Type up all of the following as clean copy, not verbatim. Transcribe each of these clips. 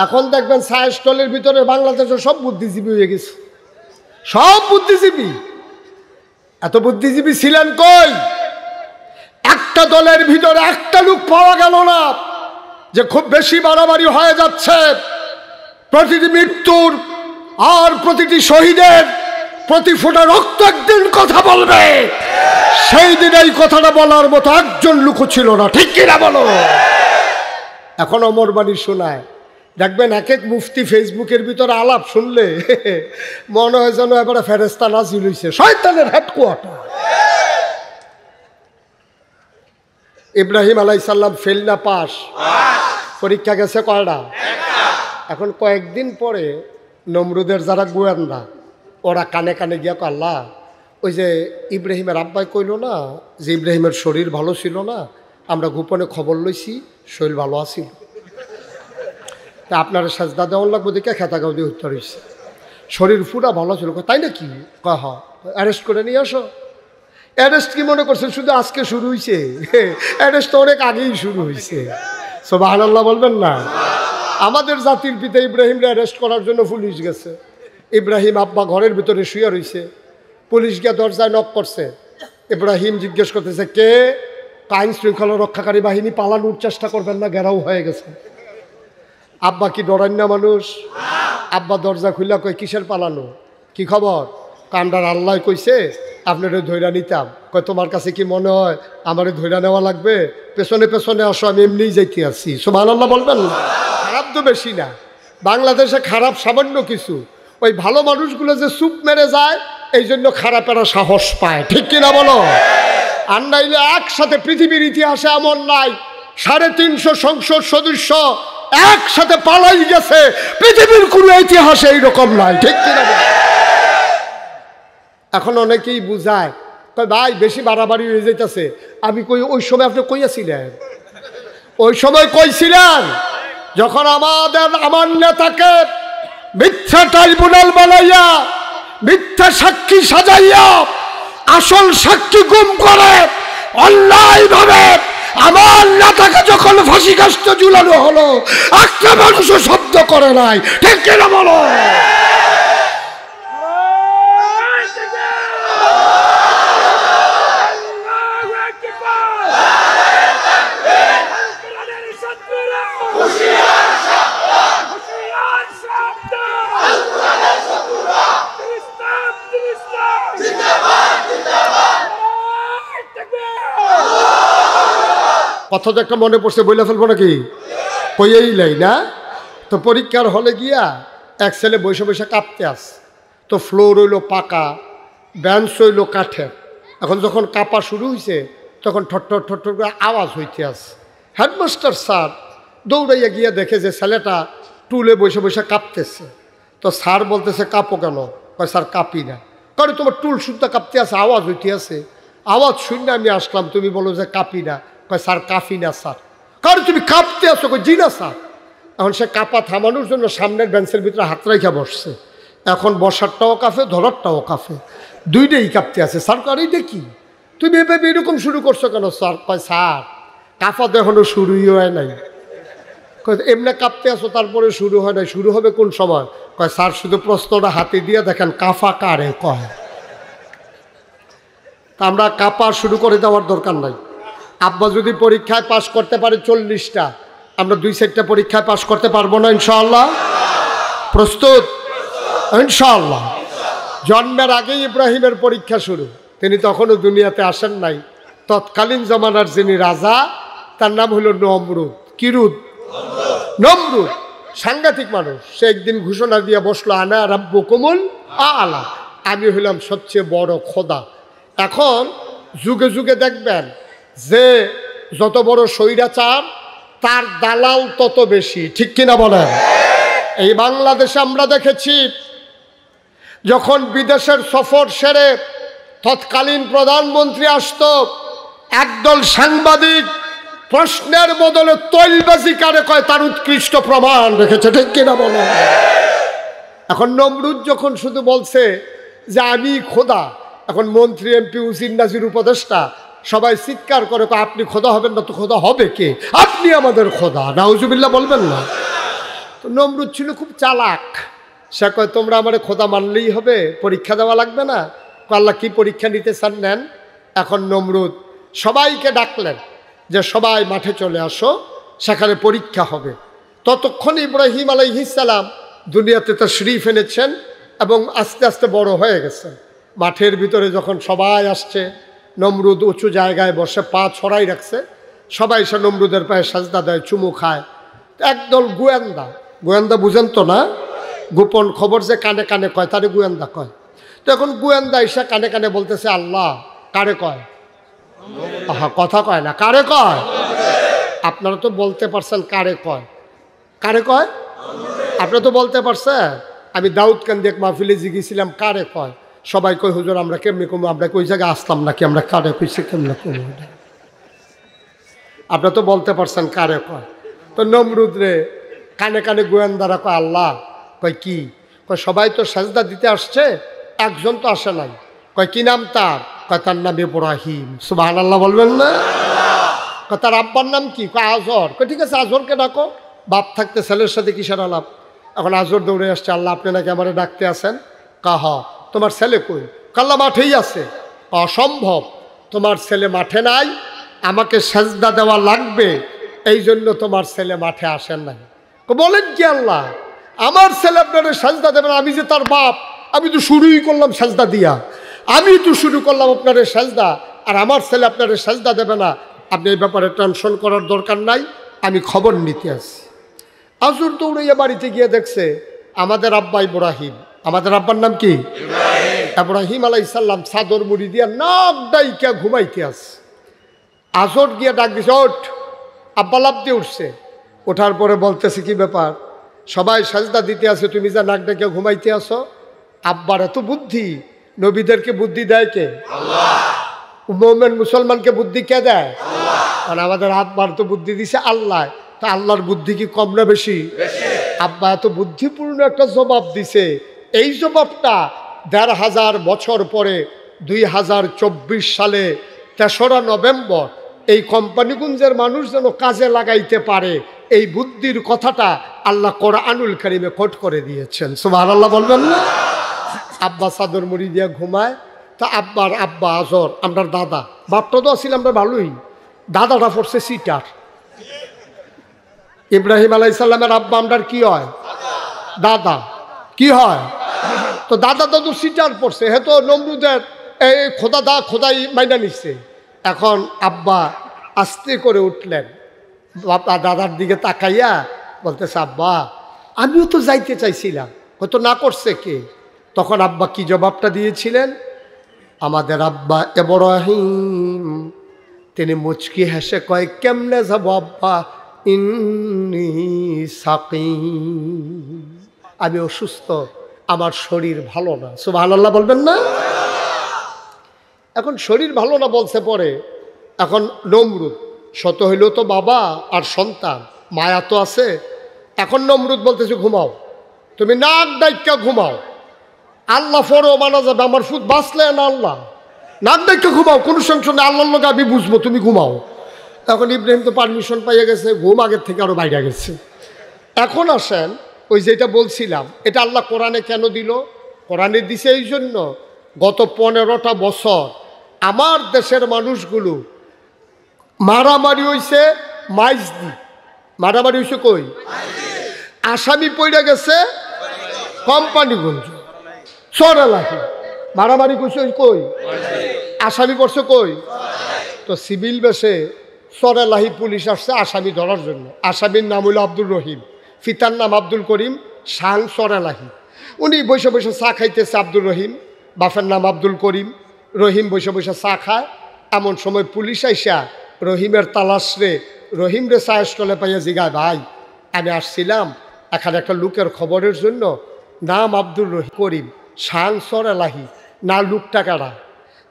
এখন দেখবেন ছায়া স্টলের ভিতরে বাংলাদেশের সব বুদ্ধিজীবী হয়ে গেছে, সব বুদ্ধিজীবী। এত বুদ্ধিজীবী ছিলেন কই? একটা দলের ভিতরে একটা লোক পাওয়া গেল না যে খুব বেশি বাড়াবাড়ি হয়ে যাচ্ছে, প্রতিটি মৃত্যুর আর প্রতিটি শহীদের প্রতি ফোঁটা রক্ত একদিন কথা বলবে, সেই দিন এই কথাটা বলার মতো একজন লোক ছিল না, ঠিক কিনা বলো? এখন অমর বাণী শোনায়, দেখবেন এক এক মুফতি ফেসবুকের ভিতরে আলাপ শুনলে মনে হয় যেন এবারে ফেরেশতা নাজিল হইছে, শয়তানের হেডকোয়ার্টার। ইব্রাহিম আলাইহিস সালাম ফেল না পাস? পরীক্ষা গেছে কয়টা? এখন কয়েকদিন পরে নমরুদের যারা গোয়েন্দা ওরা কানে কানে গিয়া আল্লাহ, ওই যে ইব্রাহিমের আব্বাই কইল না যে ইব্রাহিমের শরীর ভালো ছিল না, আমরা গোপনে খবর লইছি শরীর ভালো আছিল, তা আপনার সাজদা দেওয়ার লাগবে দেখে খেতাগাও দিয়ে উত্তর হয়েছে, শরীর পুরা ভালো ছিল। তাই নাকি? কহ অ্যারেস্ট করে নিয়ে আসো। অ্যারেস্ট কি মনে করছেন শুধু আজকে শুরু হয়েছে? অ্যারেস্ট তো অনেক আগেই শুরু হয়েছে। সুবহানাল্লাহ বলবেন না? আমাদের জাতির পিতা ইব্রাহিমকে অ্যারেস্ট করার জন্য পুলিশ গেছে। ইব্রাহিম আব্বা ঘরের ভিতরে শুয়ে রয়েছে, পুলিশ গিয়ে দরজায় নক করছে। ইব্রাহিম জিজ্ঞেস করতেছে কে? আইন শৃঙ্খলা রক্ষাকারী বাহিনী, পালানোর চেষ্টা করবেন না, ঘেরাও হয়ে গেছে। আব্বা কি ডরান না মানুষ? আব্বা দরজা খুলে কই কিসের পালানো, কি খবর? কামডার আল্লাহ কইছে আপনারে ধৈর্য নিতাম। কয় তোমার কাছে কি মনে হয় আমারে ধৈর্য নেওয়া লাগবে? পেছনে পেছনে আসো, আমি এমনিই যাইতে আসছি। সুবহানাল্লাহ বলবেন না? খারাপ তো বেশি না, বাংলাদেশে খারাপ সামান্য কিছু, ওই ভালো মানুষগুলো যে চুপ মেরে যায় এই জন্য খারাপেরা সাহস পায়, ঠিক কিনা বলো? আর নাইলে একসাথে পৃথিবীর ইতিহাসে এমন নাই 350 সংসদ সদস্য একসাথে পালাই গেছে, পৃথিবীর কোনো ইতিহাসে এইরকম নাই, ঠিক কিনা বলো? এখন অনেকেই বুঝায়, কয় ভাই বেশি বাড়াবাড়ি হয়ে যাইতেছে। আমি কই ওই সময় আপনি কইয়াছিলেন? ওই সময় কইছিলেন যখন আমার নেতাকে মিথ্যা ট্রাইব্যুনাল বানাইয়া মিথ্যা সাক্ষী সাজাইয়া আসল সাক্ষী গুম করে অন্যায়ভাবে আমার নেতাকে যখন ফাঁসি কাস্তে ঝুলানো হলো, একটা মানুষও শব্দ করে নাই, ঠিক কিনা বলো? কথা তো একটা মনে পড়ছে, বইলা ফেলবো নাকি? কইয়েই লাই না তো। পরীক্ষার হলে গিয়া এক ছেলে বসে বসে কাঁপতে আস, তো ফ্লোর হইল পাকা, বেঞ্চ হইল কাঠের। এখন যখন কাঁপা শুরু হয়েছে তখন ঠট্টর ঠট্টর করে আওয়াজ হইতে আস। হেডমাস্টার স্যার দৌড়াইয়া গিয়া দেখে যে ছেলেটা টুলে বসে বসে কাঁপতেছে। তো স্যার বলতেছে কাঁপো কেন? কয় স্যার কাঁপি না। কারণ তোমার টুল শুদ্ধ কাঁপতে আছে, আওয়াজ হইতে আছে, আওয়াজ শুনে আমি আসলাম, তুমি বলো যে কাঁপি না। কয় স্যার কাঁপি না স্যার। কারণ তুমি কাঁপতে আসো। কই জি না স্যার। এখন সে কাঁপা থামানোর জন্য সামনের বেঞ্চের ভিতরে হাত রাইখা বসছে। এখন বসারটাও কাঁপে, ধরারটাও কাঁপে, দুইটাই কাঁপতে আছে। স্যার কয় এইটা কি, তুমি এভাবে এরকম শুরু করছো কেন? স্যার কয় স্যার কাঁপা তো এখনো শুরুই হয় নাই। কয় এমনি কাঁপতে আসো তারপরে শুরু হয় নাই, শুরু হবে কোন সময়? কয় স্যার শুধু প্রশ্নটা হাতে দিয়ে দেখেন কাঁফা কারে কয়। তা আমরা কাঁপা শুরু করে দেওয়ার দরকার নাই। আব্বা যদি পরীক্ষায় পাশ করতে পারে 40টা, আমরা 2-4টা পরীক্ষায় পাশ করতে পারবো না ইনশাআল্লাহ? প্রস্তুত ইনশাআল্লাহ। জন্মের আগেই ইব্রাহিমের পরীক্ষা শুরু। তিনি তখনও দুনিয়াতে আসেন নাই। তৎকালীন জমানার যিনি রাজা তার নাম হলো নমরুদ। কিরুদ? নমরুদ। সাংঘাতিক মানুষ। সে একদিন ঘোষণা দিয়ে বসলো আনা রাব্বুকুমুল আ'লা, আমি হইলাম সবচেয়ে বড় খোদা। এখন যুগে যুগে দেখবেন যে যত বড় স্বৈরাচার তার দালাল তত বেশি, ঠিক কিনা বলেন? এই বাংলাদেশে আমরা দেখেছি যখন বিদেশের সফর সেরে তৎকালীন প্রধানমন্ত্রী আসতো, একদল সাংবাদিক প্রশ্নের বদলে তৈলবাজি কারে কয় তার উৎকৃষ্ট প্রমাণ রেখেছে, ঠিক কিনা বলেন? এখন নমরুদ যখন শুধু বলছে যে আমি খোদা, এখন মন্ত্রী এমপি উজির নাজির উপদেষ্টা সবাই চিৎকার করে আপনি খোদা হবেন না তো খোদা হবে কে? আপনি আমাদের খোদা। নাউজুবিল্লাহ বলবেন না? তো নমরুদ ছিল খুব চালাক। সে কয় তোমরা আমার খোদা মানলেই হবে, পরীক্ষা দেওয়া লাগবে না। আল্লাহ কি পরীক্ষা নিতে চান নেন। এখন নমরুদ সবাইকে ডাকলেন যে সবাই মাঠে চলে আসো, সেখানে পরীক্ষা হবে। ততক্ষণ ইব্রাহিম আলাইহিস সালাম দুনিয়াতে তাশরীফ এনেছেন এবং আস্তে আস্তে বড় হয়ে গেছেন। মাঠের ভিতরে যখন সবাই আসছে, নমরুদ উঁচু জায়গায় বসে পা ছড়াই রাখছে। সবাই সে নমরুদের পায়ে সাজদা দেয়, চুমু খায়। একদল গোয়েন্দা, গোয়েন্দা বুঝেন তো না, গোপন খবর যে কানে কানে কয় তারে গোয়েন্দা কয়। তো এখন গোয়েন্দা এসে কানে কানে বলতেছে আল্লাহ কারে কয়? আহা, কথা কয় না, কারে কয়? আপনারা তো বলতে পারছেন কারে কয়, কারে কয়? আপনারা তো বলতে পারছেন। আমি দাউদ কান্দি এক মাহফিলে জিগিয়েছিলাম কারে কয়, সবাই কয় হুজুর আমরা কেমনি কমু, আমরা কই জায়গায় আসলাম নাকি, আমরা কারে কইছি কেমনে কমু। আপনারা তো বলতে পারছেন কারে কয়। তো নমরুদ রে কানে কানে গোয়েন্দারা কয় আল্লাহ, কয় কি? কয় সবাই তো সাজদা দিতে আসছে, একজন তো আসে নাই। কয় কি নাম তার? কয় তার নাম ইব্রাহিম। সুবহানাল্লাহ বলবেন না? কয় তার আব্বার নাম কি? কয় আজর। কয় ঠিক আছে আজরকে ডাকো। বাপ থাকতে ছেলের সাথে কিসের আলাপ। এখন আজর দৌড়ে আসছে, আল্লাহ আপনি নাকি আমারে ডাকতে আসেন। কাহ তোমার ছেলে কই? কাল্লা মাঠেই আছে। অসম্ভব, তোমার ছেলে মাঠে নাই, আমাকে সাজদা দেওয়া লাগবে, এই জন্য তোমার ছেলে মাঠে আসেন নাই। বলেন কি আল্লাহ, আমার ছেলে আপনারা সাজদা দেবেন? আমি যে তার বাপ, আমি তো শুরুই করলাম সাজদা দিয়া, আমি তো শুরু করলাম আপনাদের সাজদা, আর আমার ছেলে আপনাদের সাজদা দেবে না? আপনি এই ব্যাপারে টেনশন করার দরকার নাই, আমি খবর নিতে আসি। আজর দৌড়াইয়া বাড়িতে গিয়ে দেখছে আমাদের আব্বা ইব্রাহিম। আমাদের আব্বার নাম কি? ইব্রাহিম আলাইহিস সালাম চাদর মুড়ি দিয়া নাক ডাইকা ঘুমাইতে আছে। আজর গিয়ে ডাক দিছে, ওঠ। আব্বা লাফ দিয়ে উঠছে। ওঠার পরে বলতেছে কি ব্যাপার, সবাই সাজদা দিতে আছে, তুমি যা নাক ডাইকা ঘুমাইতে আসো? আব্বার এত বুদ্ধি, নবীদেরকে বুদ্ধি দেয় কে? আল্লাহ। মুমিন মুসলমানকে বুদ্ধি কে দেয়? আল্লাহ। কারণ আমাদের আব্বার তো বুদ্ধি দিছে আল্লাহ, তা আল্লাহর বুদ্ধি কি কম না বেশি? আব্বা এত বুদ্ধিপূর্ণ একটা জবাব দিছে, এই জবাবটা ১৫০০ বছর পরে ২০২৪ সালে ৩রা নভেম্বর এই কোম্পানিগঞ্জের মানুষ যেন কাজে লাগাইতে পারে, এই বুদ্ধির কথাটা আল্লাহ কোরআনুল কারীমে কোট করে দিয়েছেন। সুবহানাল্লাহ বলবেন না? আব্বা চাদর মুড়ি দিয়ে ঘুমায়। তা আব্বার আব্বা আজর, আমরা দাদা, বাপটা তো আসলে আমরা ভালোই, দাদাটা পড়ছে সিটার। ইব্রাহিম আলাইহিস সালামের আব্বা আমরার কি হয়? দাদা। কি হয়? তো দাদা দাদু সিটার পড়ছে, হে তো নমরুদের এই খোদাই মাইনা নিচ্ছে। এখন আব্বা আস্তে করে উঠলেন, বাবা দাদার দিকে তাকাইয়া বলতেছে আব্বা আমিও তো যাইতে চাইছিলাম, হয়তো না করছে কে? তখন আব্বা কি জবাবটা দিয়েছিলেন? আমাদের আব্বা ইব্রাহিম তিনি মুচকি হেসে কয়, কেমনে যাব আব্বা, ইন্নী সাকিম, আমি অসুস্থ, আমার শরীর ভালো না। সুবহানাল্লাহ বলবেন না? এখন শরীর ভালো না বলছে পরে, এখন নমরুদ শত হইলেও তো বাবা আর সন্তান, মায়া তো আছে। এখন নমরুদ বলতেছে ঘুমাও, তুমি নাক ডাইকা ঘুমাও, আল্লাহ ফরও মানা যাবে, আমার ফুট বাঁচলে না আল্লাহ, নাক ডাইকা ঘুমাও, কোনো সংশয় নেই, আল্লাহর লোক আমি বুঝবো, তুমি ঘুমাও। এখন ইব্রাহিম তো পারমিশন পাইয়া গেছে, ঘুম আগের থেকে আরো বাইরে গেছে। এখন আসেন ওই যেটা বলছিলাম, এটা আল্লাহ কোরআনে কেন দিল? কোরআনে দিছে এই জন্য, গত 15টা বছর আমার দেশের মানুষগুলো মারামারি হইছে মাইজদি, মারামারি হইছে কই? আসামি পড়ে গেছে কোম্পানিগঞ্জ, চরালাহি, মারামারি করছে কই? আসামি পড়ছে কই? তো সিভিল বেশে চরালাহি পুলিশ আসছে আসামি ধরার জন্য। আসামির নাম হইল আব্দুর রহিম, পিতার নাম আব্দুল করিম, সাং চরালাহি। উনি বসে বসে চা খাইতেছে, আব্দুর রহিম, বাপের নাম আব্দুল করিম। রহিম বসে বসে চা খায়, এমন সময় পুলিশ আইসা রহিমের তালাশ রে, রহিম রে চা স্টলে পাইয়া জিগায়, ভাই আমি আসছিলাম এখানে একটা লোকের খবরের জন্য, নাম আব্দুল করিম, সাং চরালাহি, না লোকটা কারা?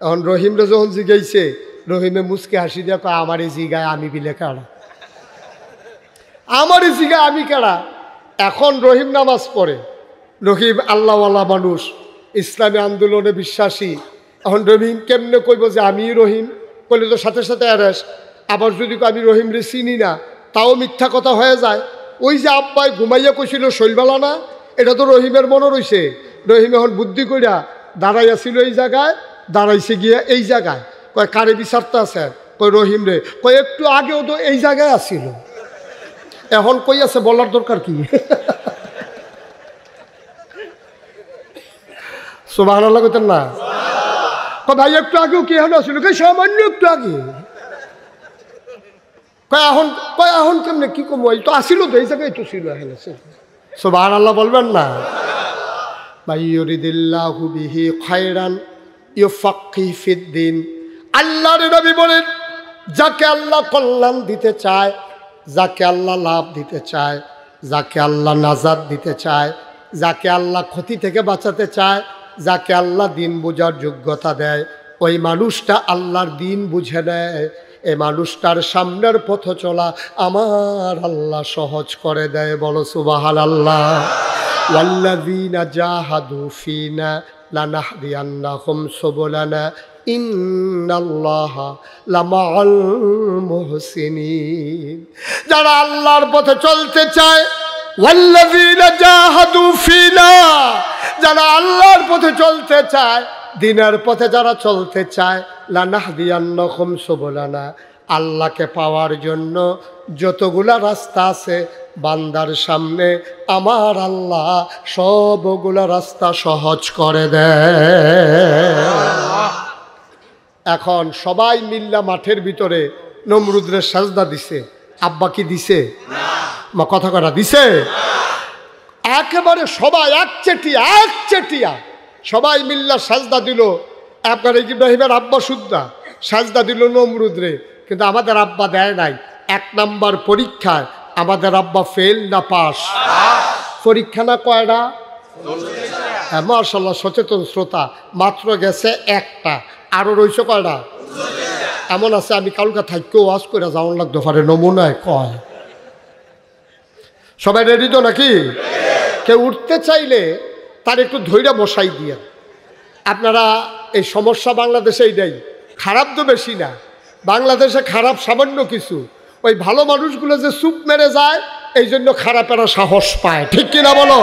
এখন রহিম রে যখন জিগাইছে, রহিমে মুচকে হাসি দিয়ে কয়, আমার এই জিগায় আমি বিলে কারা, আমার এই জিগায় আমি কারা। এখন রহিম নামাজ পড়ে, রহিম আল্লাহওয়ালা মানুষ, ইসলামী আন্দোলনে বিশ্বাসী। এখন রহিম কেমনে কইব যে আমি রহিম, কইলে তো সাথে সাথে অ্যারেস্ট। আবার যদি আমি রহিম রে চিনি না, তাও মিথ্যা কথা হয়ে যায়। ওই যে আব্বাই ঘুমাইয়া কইছিল শৈলবালা না, এটা তো রহিমের মনে রইছে। রহিম এখন বুদ্ধি কইরা দাঁড়াইয়াছিল এই জায়গায়, দাঁড়াইছে গিয়া এই জায়গায়। কয় কারে বিচারতে আছে? কয় রহিম রে। কয় একটু আগেও তো এই জায়গায় আসছিল, এখন কই আছে বলার দরকার কি? সুবহানাল্লাহ কইতেন না? ভাই একটু আগেও কি এখন আসছিল? সামান্য একটু আগে। কয় এখন কেমনে কি কম? তো আসিল তো এই জায়গায় তো ছিল। এখন সুবহানাল্লাহ বলবেন না? ভাই ইউরিদিল্লাহু বিহি খায়রান ইউফাক্কিহু ফিদ্দিন। আল্লাহর নবী বলেন, যাকে আল্লাহ কল্যাণ দিতে চায়, যাকে আল্লাহ লাভ দিতে চায়, যাকে আল্লাহ নাজাত দিতে চায়, যাকে আল্লাহ ক্ষতি থেকে বাঁচাতে চায়, যাকে আল্লাহ দিন বোঝার যোগ্যতা দেয়, ওই মানুষটা আল্লাহর দিন বুঝে নেয়। এই মানুষটার সামনের পথ চলা আমার আল্লাহ সহজ করে দেয়। বলো সুবহানাল্লাহ। ওয়াল্লাযীনা জাহাদু ফীনা লানাহদিয়ান্নাহুম সুবুলানা ইন্নাল্লাহা লামাআল মুহসিনিন। যারা আল্লাহর পথে চলতে চায়, ওয়াল্লাযীনা জাহাদু ফীনা, যারা আল্লাহর পথে চলতে চায়, দিনের পথে যারা চলতে চায়, লানাহদিয়ান্নাহুম সুবুলানা, আল্লাহকে পাওয়ার জন্য যতগুলা রাস্তা আছে বান্দার সামনে আমার আল্লাহ সবগুলা রাস্তা সহজ করে দেয়। এখন সবাই মিল্লা মাঠের ভিতরে নমরুদের সাজদা দিছে। আব্বা কি দিছে? মা কথা করা দিছে? একেবারে সবাই একচেটিয়া সবাই মিল্লা সাজদা দিল। আপনার ইব্রাহিমের আব্বা সুদ্দা সাজদা দিল নমরুদরে, কিন্তু আমাদের আব্বা দেয় নাই। 1 নাম্বার পরীক্ষায় আমাদের আব্বা ফেল না পাস? পরীক্ষা না কয়টা? হ্যাঁ মাশাআল্লাহ, সচেতন শ্রোতা। মাত্র গেছে একটা, আরো রয়েছে কয়টা? এমন আছে আমি কালকা থাকতেও ওয়াজ করে যাওয়ার লাগতে পারে, নমুনায় কয়। সবাই রেডি তো নাকি? কেউ উঠতে চাইলে তার একটু ধৈর্য বসাই দিয়ে। আপনারা এই সমস্যা বাংলাদেশে এইটাই, খারাপ তো বেশি না, বাংলাদেশে খারাপ সামান্য কিছু। ওই ভালো মানুষগুলো যে চুপ মেরে যায়, এই জন্য খারাপেরা সাহস পায়। ঠিক কিনা বলো?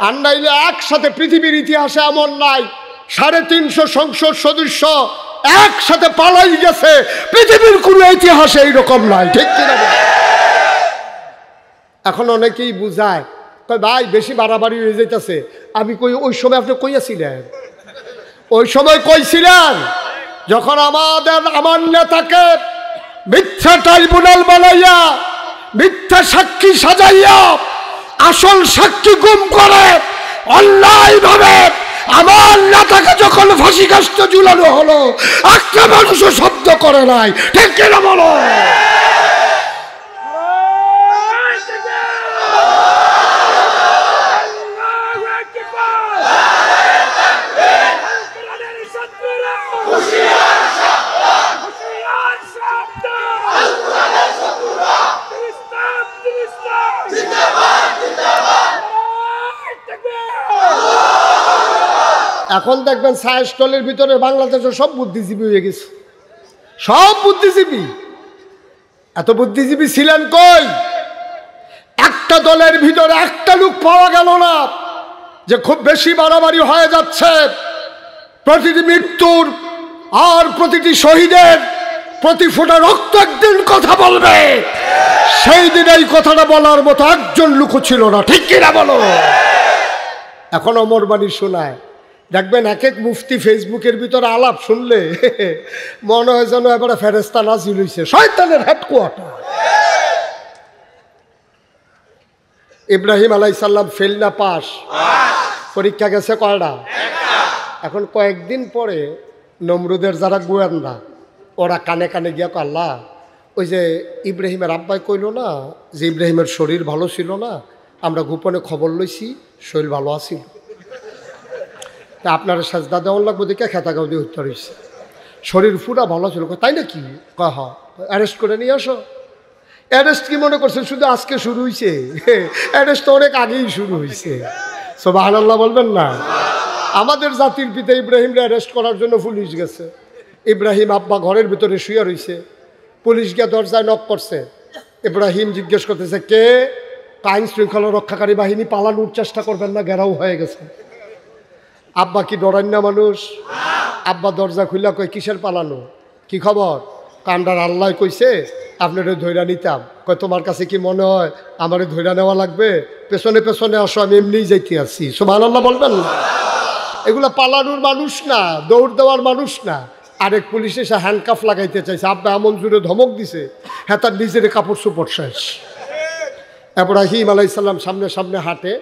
আর নাইলে একসাথে পৃথিবীর ইতিহাসে এমন নাই 350 সংসদ সদস্য একসাথে পালাই গেছে, পৃথিবীর কোনো ইতিহাসে এইরকম নাই। ঠিক কিনা? এখন অনেকেই বুঝায়, ভাই বেশি বাড়াবাড়ি হয়ে যাইতেছে। আমি কই ওই সময় আপনি কইয়াছিলেন? ওই সময় কইছিলেন যখন আমার নেতাকে মিথ্যা ট্রাইব্যুনাল বানাইয়া মিথ্যা সাক্ষী সাজাইয়া আসল সাক্ষী গুম করে অন্যায়ভাবে আমার নেতাকে যখন ফাঁসি কাস্তে ঝুলানো হলো, একটা মানুষও শব্দ করে নাই। ঠিক কিনা বলো? এখন দেখবেন ছায়া স্টলের ভিতরে বাংলাদেশের সব বুদ্ধিজীবী হয়ে গেছে, সব বুদ্ধিজীবী। এত বুদ্ধিজীবী ছিলেন কই? একটা দলের ভিতরে একটা লোক পাওয়া গেল না যে খুব বেশি বাড়াবাড়ি হয়ে যাচ্ছে, প্রতিটি মৃত্যুর আর প্রতিটি শহীদের প্রতি ফোঁটা রক্ত একদিন কথা বলবে, সেই দিন এই কথাটা বলার মতো একজন লোকও ছিল না। ঠিক কিনা বলো? এখন অমর বাণী শোনায়, দেখবেন এক এক মুফতি ফেসবুকের ভিতরে আলাপ শুনলে মনে হয় যেন এবারে ফেরেস্তা নাজিল হইছে, শয়তানের হেডকোয়ার্টার। ইব্রাহিম আলাইহিস সালাম ফেল না পাস? পরীক্ষা গেছে কয়টা? এখন কয়েকদিন পরে নমরুদের যারা গোয়েন্দা, ওরা কানে কানে গিয়া আল্লাহ, ওই যে ইব্রাহিমের আব্বাই কইল না যে ইব্রাহিমের শরীর ভালো ছিল না, আমরা গোপনে খবর লইছি শরীর ভালো আছিল, তা আপনার সাজদা দেওয়ার লাগবে দেখে খেতাগাও দিয়ে উত্তর হয়েছে, শরীর পুরা ভালো ছিল। তাই নাকি? কয় হ, অ্যারেস্ট করে নিয়ে আসো। অ্যারেস্ট কি মনে করছেন শুধু আজকে শুরু হয়েছে? অ্যারেস্ট তো অনেক আগেই শুরু হয়েছে। সুবহানাল্লাহ বলবেন না? আমাদের জাতির পিতা ইব্রাহিমকে অ্যারেস্ট করার জন্য পুলিশ গেছে। ইব্রাহিম আব্বা ঘরের ভিতরে শুয়ে রয়েছে, পুলিশ গিয়ে দরজায় নক করছে। ইব্রাহিম জিজ্ঞেস করতেছে কে? আইন শৃঙ্খলা রক্ষাকারী বাহিনী পালানোর চেষ্টা করবেন না, ঘেরাও হয়ে গেছে। আব্বা কি ডরান না মানুষ? আব্বা দরজা খুললা কই কিসের পালানো, কি খবর? কান্ডার আল্লাহ কইছে আপনারে ধৈর্য নিতাম। কয় তোমার কাছে কি মনে হয় আমারে ধৈর্য নেওয়া লাগবে? পেছনে পেছনে আসো, আমি এমনিই যাইতে আছি। সুবহানাল্লাহ বলবেন না? এগুলা পালানোর মানুষ না, দৌড় দেওয়ার মানুষ না। আরেক পুলিশ এসে হ্যান্ডকাফ লাগাইতে চাইছে, আব্বা এমন জোরে ধমক দিছে, হ্যাঁ তার নিজের কাপড় চোপড় শেষ। ইব্রাহিম আলাইহিস সালাম সামনে সামনে হাঁটে,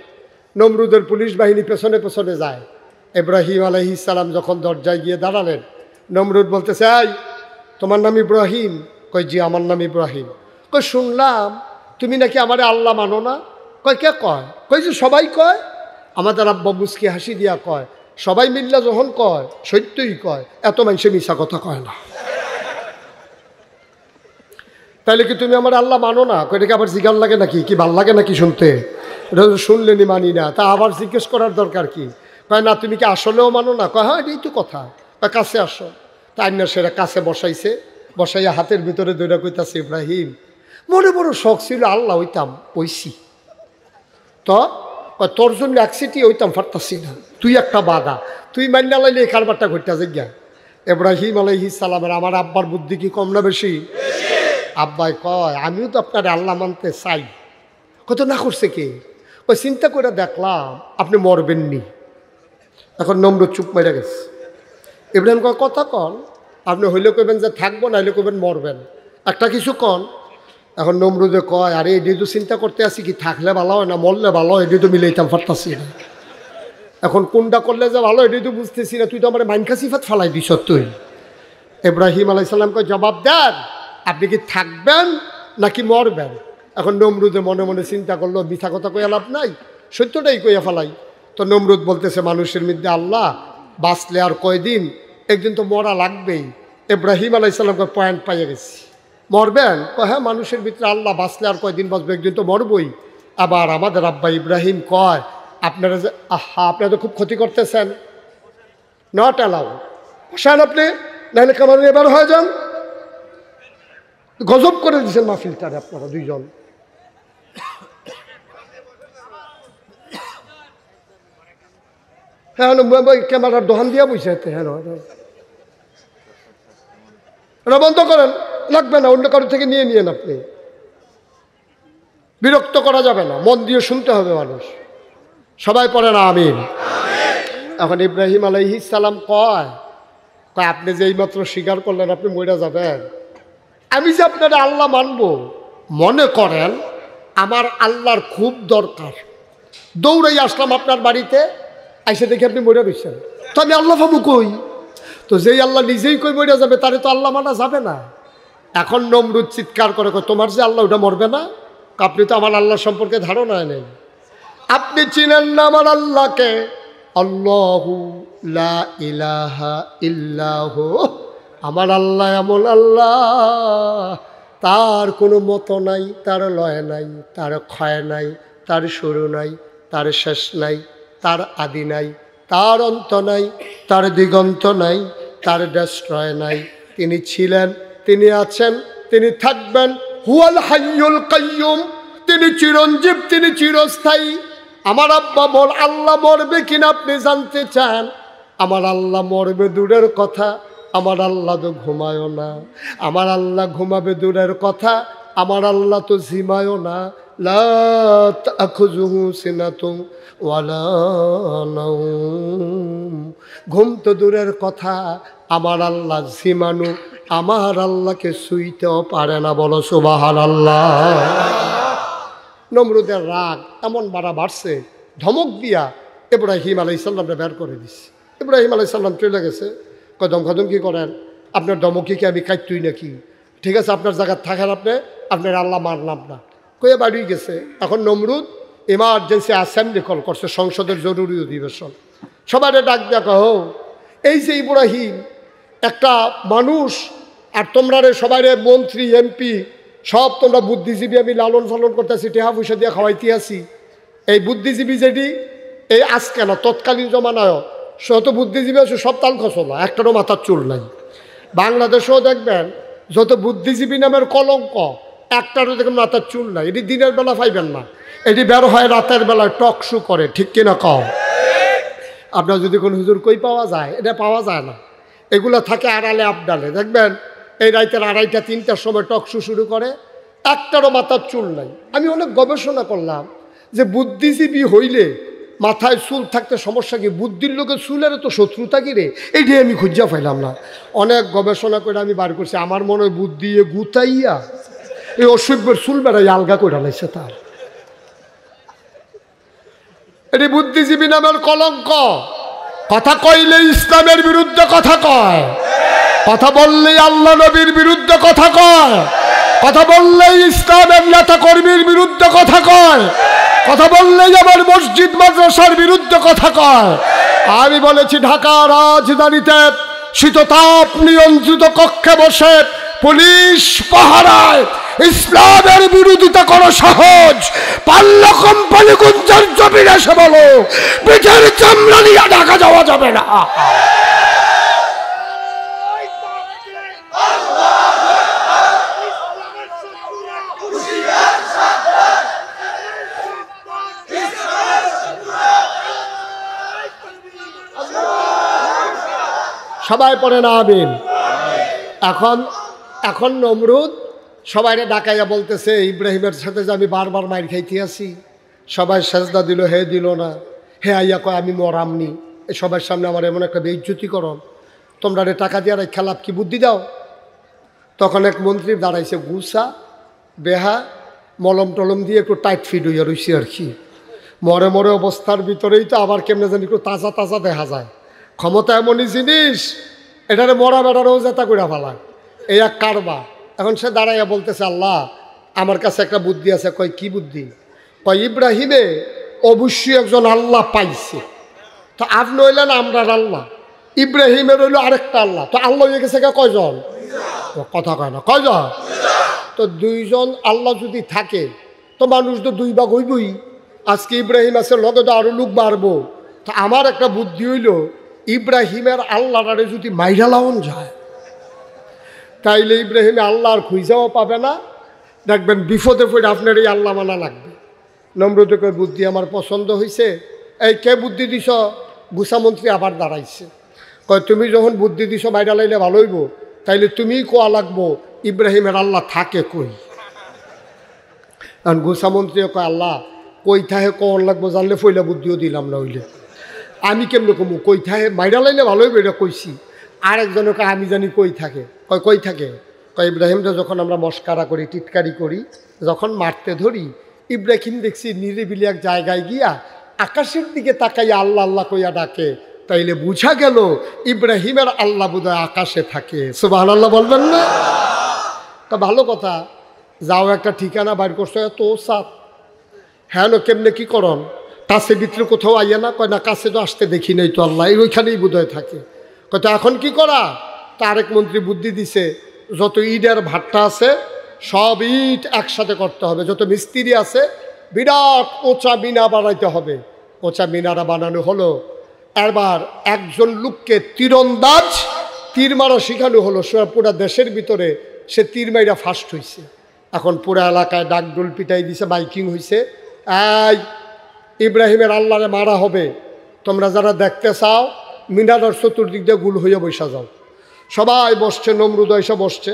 নমরুদের পুলিশ বাহিনী পেছনে পেছনে যায়। ইব্রাহিম আলাইহিস সালাম যখন দরজায় গিয়ে দাঁড়ালেন, নমরুদ বলতেছে, এই তোমার নাম ইব্রাহিম? কই জি আমার নাম ইব্রাহিম। কই শুনলাম তুমি নাকি আমারে আল্লাহ মানো না। কয় কে কয়? কই যে সবাই কয়। আমাদের আব্বা মুস্কি হাসি দিয়া কয়, সবাই মিল্লা যখন কয় সত্যই কয়, এত মানুষে মিশা কথা কয় না। তাইলে কি তুমি আমার আল্লাহ মানো না? কই এটা কি আবার জিজ্ঞান লাগে নাকি? কি ভাল লাগে নাকি শুনতে? এটা শুনলেনি মানি না, তা আবার জিজ্ঞেস করার দরকার কি? কয় না তুমি কি আসলেও মানো না? কয় হ্যাঁ এটাই তো কথা। কয় কাছে আসো। তাই না সেটা কাছে বসাইছে, বসাইয়া হাতের ভিতরে দৈরা কইতাছে, ইব্রাহিম মনে বড় শখ ছিল আল্লাহ হইতাম, ওইসি তো তোর জন্য এক সিটি হইতাম পারতাছি না, তুই একটা বাধা, তুই মান্না লাইলে এই কারবারটা ঘটতে যাই। ইব্রাহিম আলাইহিস সালামের আমার আব্বার বুদ্ধি কি কম না বেশি? আব্বাই কয় আমিও তো আপনার আল্লাহ মানতে চাই। কত না করছে কে? ওই চিন্তা করে দেখলাম আপনি মরবেননি। এখন নমরুদ চুপ মেরে গেছে। ইব্রাহিম কয় কথা কন, আপনি হইলে কইবেন যে থাকবো, না হইলে কইবেন মরবেন, একটা কিছু কন। এখন নমরুদে কয় আরে এটি তো চিন্তা করতে আসি কি থাকলে ভালো হয় না মরলে ভালো হয়, এটি তো মিলাইতাম পারতাছি না। এখন কোনটা করলে যে ভালো এটি তো বুঝতেছি না, তুই তো আমার মাইনকা সিফাত ফালাই দিস। তুই ইব্রাহিম আলাইহিস সালামকে জবাব দেন আপনি কি থাকবেন নাকি মরবেন? এখন নমরুদে মনে মনে চিন্তা করলো মিথ্যা কথা কইয়া লাভ নাই, সত্যটাই কইয়া ফেলাই। তো নমরুদ বলতেছে মানুষের মধ্যে আল্লাহ বাঁচলে আর কয়দিন, একদিন তো মরা লাগবেই। ইব্রাহিম আলাইহিস সালামকে পয়েন্ট পাইয়ে গেছি। মরবেন? হ্যাঁ মানুষের ভিতরে আল্লাহ বাঁচলে আর কয়দিন বাঁচবে, একদিন তো মরবই। আবার আমাদের আব্বা ইব্রাহিম কয় আপনারা যে আপনারা তো খুব ক্ষতি করতেছেন, নট অ্যালাউ, বসান আপনি, নাহলে কেমন এবার হয়ে যান। গজব করে দিয়েছেন মাহফিলটারে আপনারা দুইজন। হ্যাঁ ক্যামেরার দোকান দিয়া বসে হ্যাঁ এটা বন্ধ করেন, লাগবে না, অন্য কারো থেকে নিয়ে নিয়েন। আপনি বিরক্ত করা যাবে না, মন দিয়ে শুনতে হবে মানুষ। সবাই পড়ে না আমিন। এখন ইব্রাহিম আলাইহিস সালাম কয় আপনি যে এইমাত্র স্বীকার করলেন আপনি মরে যাবেন, আমি যে আপনারা আল্লাহ মানব, মনে করেন আমার আল্লাহর খুব দরকার, দৌড়াই আসলাম আপনার বাড়িতে, আইসে দেখে আপনি মরে রয়েছেন, তো আমি আল্লাহ ভাবু কই? তো যেই আল্লাহ নিজেই কই মরে যাবে তারে তো আল্লাহ মানা যাবে না। এখন নমরুদ চিৎকার করে তোমার যে আল্লাহ ওটা মরবে না? আপনি তো আমার আল্লাহ সম্পর্কে ধারণা নেই, আপনি চিনেন না আমার আল্লাহকে। আল্লাহু লা ইলাহা ইল্লাহু, আমার আল্লাহ এমন আল্লাহ তার কোনো মতো নাই, তার লয় নাই, তার ক্ষয় নাই, তার শুরু নাই, তার শেষ নাই, তার আদি নাই, তার অন্ত নাই, তার দিগন্ত নাই, তার ডেস্ট্রয় নাই। তিনি ছিলেন, তিনি আছেন, তিনি থাকবেন। হুয়াল হাইয়ুল কাইয়ুম, তিনি চিরঞ্জীব, তিনি চিরস্থায়ী। আমার আব্বা আল্লাহ মরবে কিনা আপনি জানতে চান? আমার আল্লাহ মরবে দূরের কথা, আমার আল্লাহ তো ঘুমায়ও না। আমার আল্লাহ ঘুমাবে দূরের কথা, আমার আল্লাহ তো ঝিমায়ও না। লা তাখুযুহু সিনাতুন ওয়ালা নাওম, ঘুম তো দূরের কথা, আমার আল্লাহ ঝিমানো আমার আল্লাহকে শুইতেও পারে না। বলো সুবহানাল্লাহ। নমরুদের রাগ এমন বাড়ছে, ধমক দিয়া ইব্রাহিম আলাইহিস সালামকে বের করে দিছে। ইব্রাহিম আলাইহিস সালাম চলে গেছে। কদম কদম কি করেন? আপনার ধমকি কি আমি কাটতুই নাকি? ঠিক আছে আপনার জায়গায় থাকেন, আপনার আল্লাহ মানলাম না, কয়ে বাড়ি গেছে। এখন নমরুদ ইমার্জেন্সি অ্যাসেম্বলি কল করছে, সংসদের জরুরি অধিবেশন। সবাই ডাক দেয়া কহ এই যে ইব্রাহিম একটা মানুষ, আর তোমরা রে সবাই মন্ত্রী এমপি সব তোমরা বুদ্ধিজীবী, আমি লালন পালন করতেছি, টেহা পয়সা দিয়ে খাওয়াইতে আসি। এই বুদ্ধিজীবী যেটি এই আজকে না, তৎকালীন জমানায় শত বুদ্ধিজীবী আছে সব তাল খসলা, একটারও মাথার চুল নাই। বাংলাদেশেও দেখবেন যত বুদ্ধিজীবী নামের কলঙ্ক, একটারও দেখবেন মাথার চুল নাই। এটি দিনের বেলা পাইবেন না, এটি বের হয় রাতের বেলায় টক শো করে, ঠিক কিনা কও? আপনার যদি কোনো হুজুর কই পাওয়া যায়, এটা পাওয়া যায় না। এগুলো থাকে আড়ালে আবডালে। দেখবেন এই রাইতের 2:30 3টার সময় টক শো শুরু করে, একটারও মাথার চুল নাই। আমি অনেক গবেষণা করলাম যে বুদ্ধিজীবী হইলে মাথায় চুল থাকতে সমস্যা কি? বুদ্ধির লোকের চুলের তো শত্রুতা কি রে? এইটাই আমি খুঁজা পাইলাম না। অনেক গবেষণা করে আমি বার করছি, আমার মনে হয় বুদ্ধি গুতাইয়া এই অসভ্যের চুল বেড়াই আলগা করে লাইছে তার। এটি বুদ্ধিজীবী নামের কলঙ্ক। কথা কইলে ইসলামের বিরুদ্ধে কথা কয়, কথা বললেই আল্লাহ নবীর বিরুদ্ধে কথা কয়, কথা বললেই ইসলামের নেতা কর্মীর বিরুদ্ধে কথা কয়, কথা বললেই আমার মসজিদ মাদ্রাসার বিরুদ্ধে কথা কয়। আমি বলেছি ঢাকা রাজধানীতে শীততাপ নিয়ন্ত্রিত কক্ষে বসে পুলিশ পাহারায় ইসলামের বিরোধিতা করা সহজ, পাল্লা কোম্পানি গুঞ্জার জমিন এসে বলো পিঠের চামড়া নিয়ে ঢাকা যাওয়া যাবে না। সবাই পড়ে না আমিন। এখন নমরুদ সবাইরে ডাকাইয়া বলতেছে ইব্রাহিমের সাথে যে আমি বারবার মাইর খাইতে আছি, সবাই সেজদা দিল, হে দিল না, হে আইয়া কয় আমি মরামনি, এই সবার সামনে আমার এমন একটা বেইজ্জতি করন, তোমরা রে টাকা দিয়ে আর খেলাপ কি বুদ্ধি দাও। তখন এক মন্ত্রী দাঁড়াইছে, গুসা বেহা মলম টলম দিয়ে একটু টাইট ফিট হইয়া রইছে আর কি। মরে মরে অবস্থার ভিতরেই তো আবার কেমনে জানি একটু তাজা তাজা দেখা যায়। ক্ষমতা এমনই জিনিস, এটারে মরা বেড়ারও জেতা করে ফেলায়, এই এক কারবা। এখন সে দাঁড়াইয়া বলতেছে আল্লাহ আমার কাছে একটা বুদ্ধি আছে। কয় কি বুদ্ধি? কয় ইব্রাহিমে অবশ্যই একজন আল্লাহ পাইছে, তো আপনি হইলেন আমরার আল্লাহ, ইব্রাহিমের হইল আরেকটা আল্লাহ, তো আল্লাহ হয়ে গেছে কয়জন? কথা কয় না, কয়জন? তো 2জন আল্লাহ যদি থাকে তো মানুষ তো 2 ভাগ হইবই। আজকে ইব্রাহিম আছে, লগে তো আরো লোক বাড়বো। তো আমার একটা বুদ্ধি হইল ইব্রাহিমের আল্লাহরে যদি মাইরা লাউন যায়, তাইলে ইব্রাহিমে আল্লাহ আর খুঁজাও পাবে না, দেখবেন বিপদে পড়ে আপনার এই আল্লাহ মানা লাগবে। নমরুদে কয় বুদ্ধি আমার পছন্দ হয়েছে। এই কে বুদ্ধি দিছ? গুসামন্ত্রী আবার দাঁড়াইছে। কয় তুমি যখন বুদ্ধি দিছ মাইরা লাইলে ভালো হইব, তাইলে তুমিই কোয়া লাগবো ইব্রাহিমের আল্লাহ থাকে কই। কারণ গুসামন্ত্রী কয় আল্লাহ কই থাহে কন লাগবো জানলে ফইলা বুদ্ধিও দিলাম না, হইলে আমি কেমনে কমু কই থাহে মাইরা লাইলে ভালো হইব এটা কইছি। আরেকজনে কয় আমি জানি কই থাকে। কয় কই থাকে? কয় ইব্রাহিমটা যখন আমরা মস্কারা করি, টিটকারি করি, যখন মারতে ধরি, ইব্রাহিম দেখছি নিরিবিলি এক জায়গায় গিয়া আকাশের দিকে তাকাইয়া আল্লাহ আল্লাহ কইয়া ডাকে, তাইলে বুঝা গেল ইব্রাহিমের আল্লাহ বোধহয় আকাশে থাকে। সুবহানাল্লাহ বলবেন না? তা ভালো কথা, যাও একটা ঠিকানা বাইর করছো, এত সাত হ্যাঁ কেমনে কি করন? কাছে ভিতরে কোথাও আইয়া না? কয় না কাছে তো আসতে দেখি নাই তো, আল্লাহ ওইখানেই বোধহয় থাকে। কয়তো এখন কি করা? তা আরেক মন্ত্রী বুদ্ধি দিছে, যত ইটের ভাট্টা আছে সব ইট একসাথে করতে হবে, যত মিস্ত্রি আছে বিরাট ওচা মিনা বানাইতে হবে। ওচা মিনারা বানানো হলো। এবার একজন লোককে তীরন্দাজ তীর মারা শিখানো হলো, পুরা দেশের ভিতরে সে তীর মাইরা ফার্স্ট হয়েছে। এখন পুরা এলাকায় ডাকডোল পিটাই দিছে, মাইকিং হয়েছে, এই ইব্রাহিমের আল্লাহরে মারা হবে, তোমরা যারা দেখতে চাও মিনারের চতুর্দিক দিয়ে গুল হইয়া বসা যাও। সবাই বসছে, নমরুদ এসে বসছে,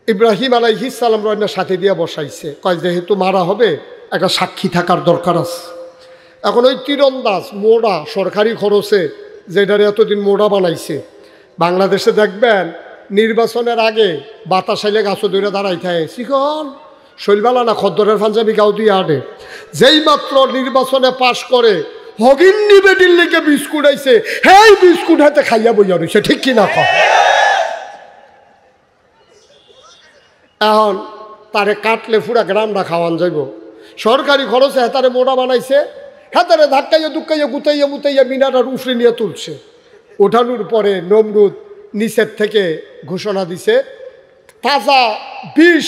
ইব্রাহিম আলাইহিস সালাম রান্নার সাথে দিয়ে বসাইছে। কয় যেহেতু মারা হবে একটা সাক্ষী থাকার দরকার আছে। এখন ওই তীরন্দাজ মোড়া সরকারি খরচে যেটারে এতদিন মোড়া বানাইছে, বাংলাদেশে দেখবেন নির্বাচনের আগে বাতাস আইলে গাছও ধরে দাঁড়াই থাকে, শিখন শৈলবালা না খদ্দরের পাঞ্জাবি গাও দিয়ে আটে, যেই মাত্র নির্বাচনে পাশ করে হগিন্নি বেটির লেগে বিস্কুট আইছে, হেই বিস্কুট হাতে খাইয়া বইয়া রয়েছে, ঠিক কিনা কম। এখন তারে কাটলে পুরা গ্রামটা খাওয়ান যাইব, সরকারি খরচে হেতারে মোড়া বানাইছে, হেতারে ধাক্কাইয়া দুক্কাইয়া গুতাইয়া মুতাইয়া মিনারার উফরে নিয়ে তুলছে। ওঠানোর পরে নমরুদ নিচের থেকে ঘোষণা দিছে, তাজা বিষ,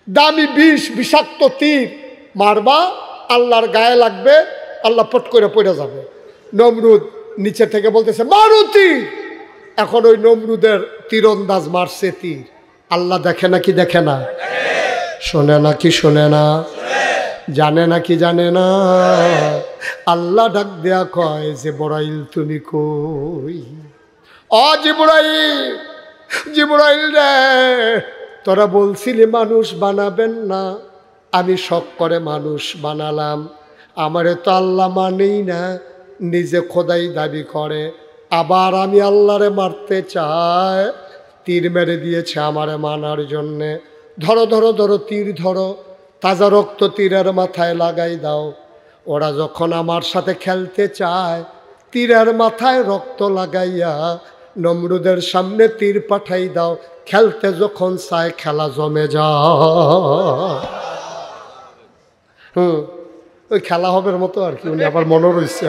দামি বিষ, বিষাক্ত তীর মারবা, আল্লাহর গায়ে লাগবে, আল্লাহ পট করে পড়ে যাবে। নমরুদ নিচে থেকে বলতেছে মারুতি। এখন ওই নমরুদের তীরন্দাজ মারছে তীর, আল্লাহ দেখে নাকি দেখে না? শোনে না কি শোনে না? জানে না কি জানে না, আল্লাহ ডাক দেয়া কয় জিবরাইল তুমি কই? ও জিবরাইল, জিবরাইল রে, তোরা বলছিলি মানুষ বানাবেন না, আমি শখ করে মানুষ বানালাম। আমারে তো আল্লাহ মানেই না, নিজে খোদাই দাবি করে। আবার আমি আল্লাহরে মারতে চাই, তীর মেরে দিয়েছে আমারে মানার জন্যে। ধরো ধরো ধরো, তীর ধরো, তাজা রক্ত তীরের মাথায় লাগাই দাও। ওরা যখন আমার সাথে খেলতে চায়, তীরের মাথায় রক্ত লাগাইয়া নমরুদের সামনে তীর পাঠাই দাও। খেলতে যখন চায় খেলা জমে যায়। ওই খেলা হবের মতো আর কি, উনি আবার মনে রয়েছে।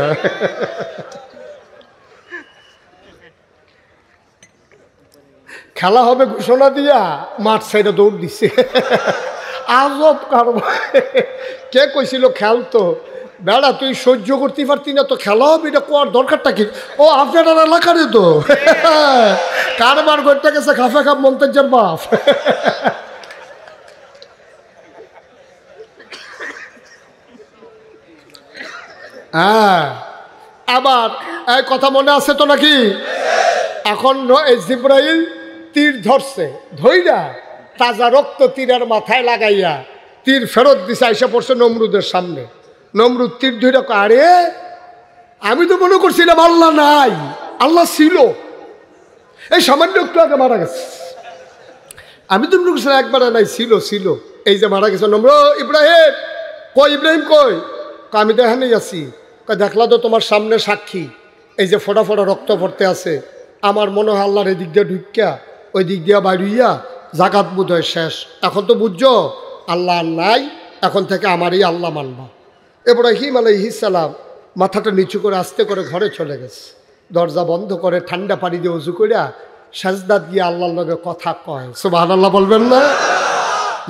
খেলা হবে ঘোষণা দিয়া মাঠ সাইডে দৌড় দিচ্ছে। আজব কারবার। কে কইছিল খেলতো? বেড়া তুই সহ্য করতে পারতি না তো খেলা হবে, এটা কোয়ার দরকারটা কি? ও আপনার এলাকারে তো কারবার করতে গেছে খাফে খাপ মন্তব্যের বাপ। হ্যাঁ, আবার এই কথা মনে আছে তো নাকি? এখন এই জিবরাইল তীর ধরছে, ধইরা তাজা রক্ত তীরের মাথায় লাগাইয়া তীর ফেরত দিছে, আইসা পড়ছে নমরুদের সামনে। নমরুদ তীর ধইরা, আরে আমি তো মনে করছিলাম আল্লাহ নাই, আল্লাহ ছিল, এই সামান্য একটু আগে মারা গেছে। আমি তো মনে করছিলাম একবারে নাই, ছিল ছিল, এই যে মারা গেছে। নমরুদ, ইব্রাহিম কই, ইব্রাহিম কই? আমি তো এখানেই আছি। দেখলা তো তোমার সামনে সাক্ষী, এই যে ফোটা ফোটা রক্ত পড়তে আছে। আমার মনে হয় আল্লাহর এই দিক দিয়ে ঢুকিয়া ওই দিক দিয়া বাড়িয়া জাকাত বোধ হয় শেষ। এখন তো বুঝছো আল্লাহ নাই, এখন থেকে আমারই আল্লাহ মানবা। ইব্রাহিম আলাইহিস সালাম মাথাটা নিচু করে আস্তে করে ঘরে চলে গেছে। দরজা বন্ধ করে ঠান্ডা পানি দিয়ে উজু করিয়া সাজদাত গিয়ে আল্লাহর লগে কথা কয়। সুবহানাল্লাহ বলবেন না?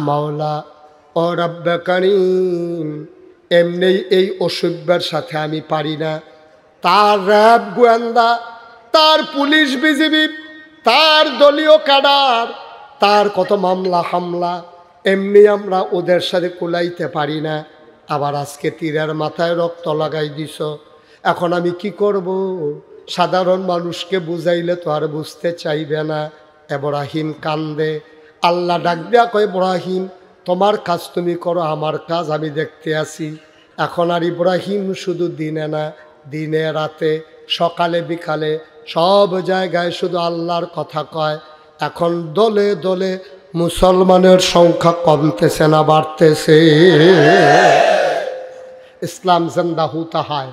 মাওলা ও রাব্বে কারীম, এমনি এই অসভ্যের সাথে আমি পারি না। তার র্যাব গোয়েন্দা, তার পুলিশ বিজিবি, তার দলীয় ক্যাডার, তার কত মামলা হামলা, এমনি আমরা ওদের সাথে কুলাইতে পারি না। আবার আজকে তীরের মাথায় রক্ত লাগাই দিছ, এখন আমি কি করব? সাধারণ মানুষকে বুঝাইলে তো আর বুঝতে চাইবে না। ইব্রাহিম কান্দে। আল্লাহ ডাক দেয়া কয়, ইব্রাহিম তোমার কাজ তুমি করো, আমার কাজ আমি দেখতে আসি। এখন আর ইব্রাহিম শুধু দিনে না, দিনে রাতে, সকালে বিকালে সব জায়গায় শুধু আল্লাহর কথা কয়। এখন দলে দলে মুসলমানের সংখ্যা কমতেছে না বাড়তেছে? ইসলাম জিন্দা হুতা হয়,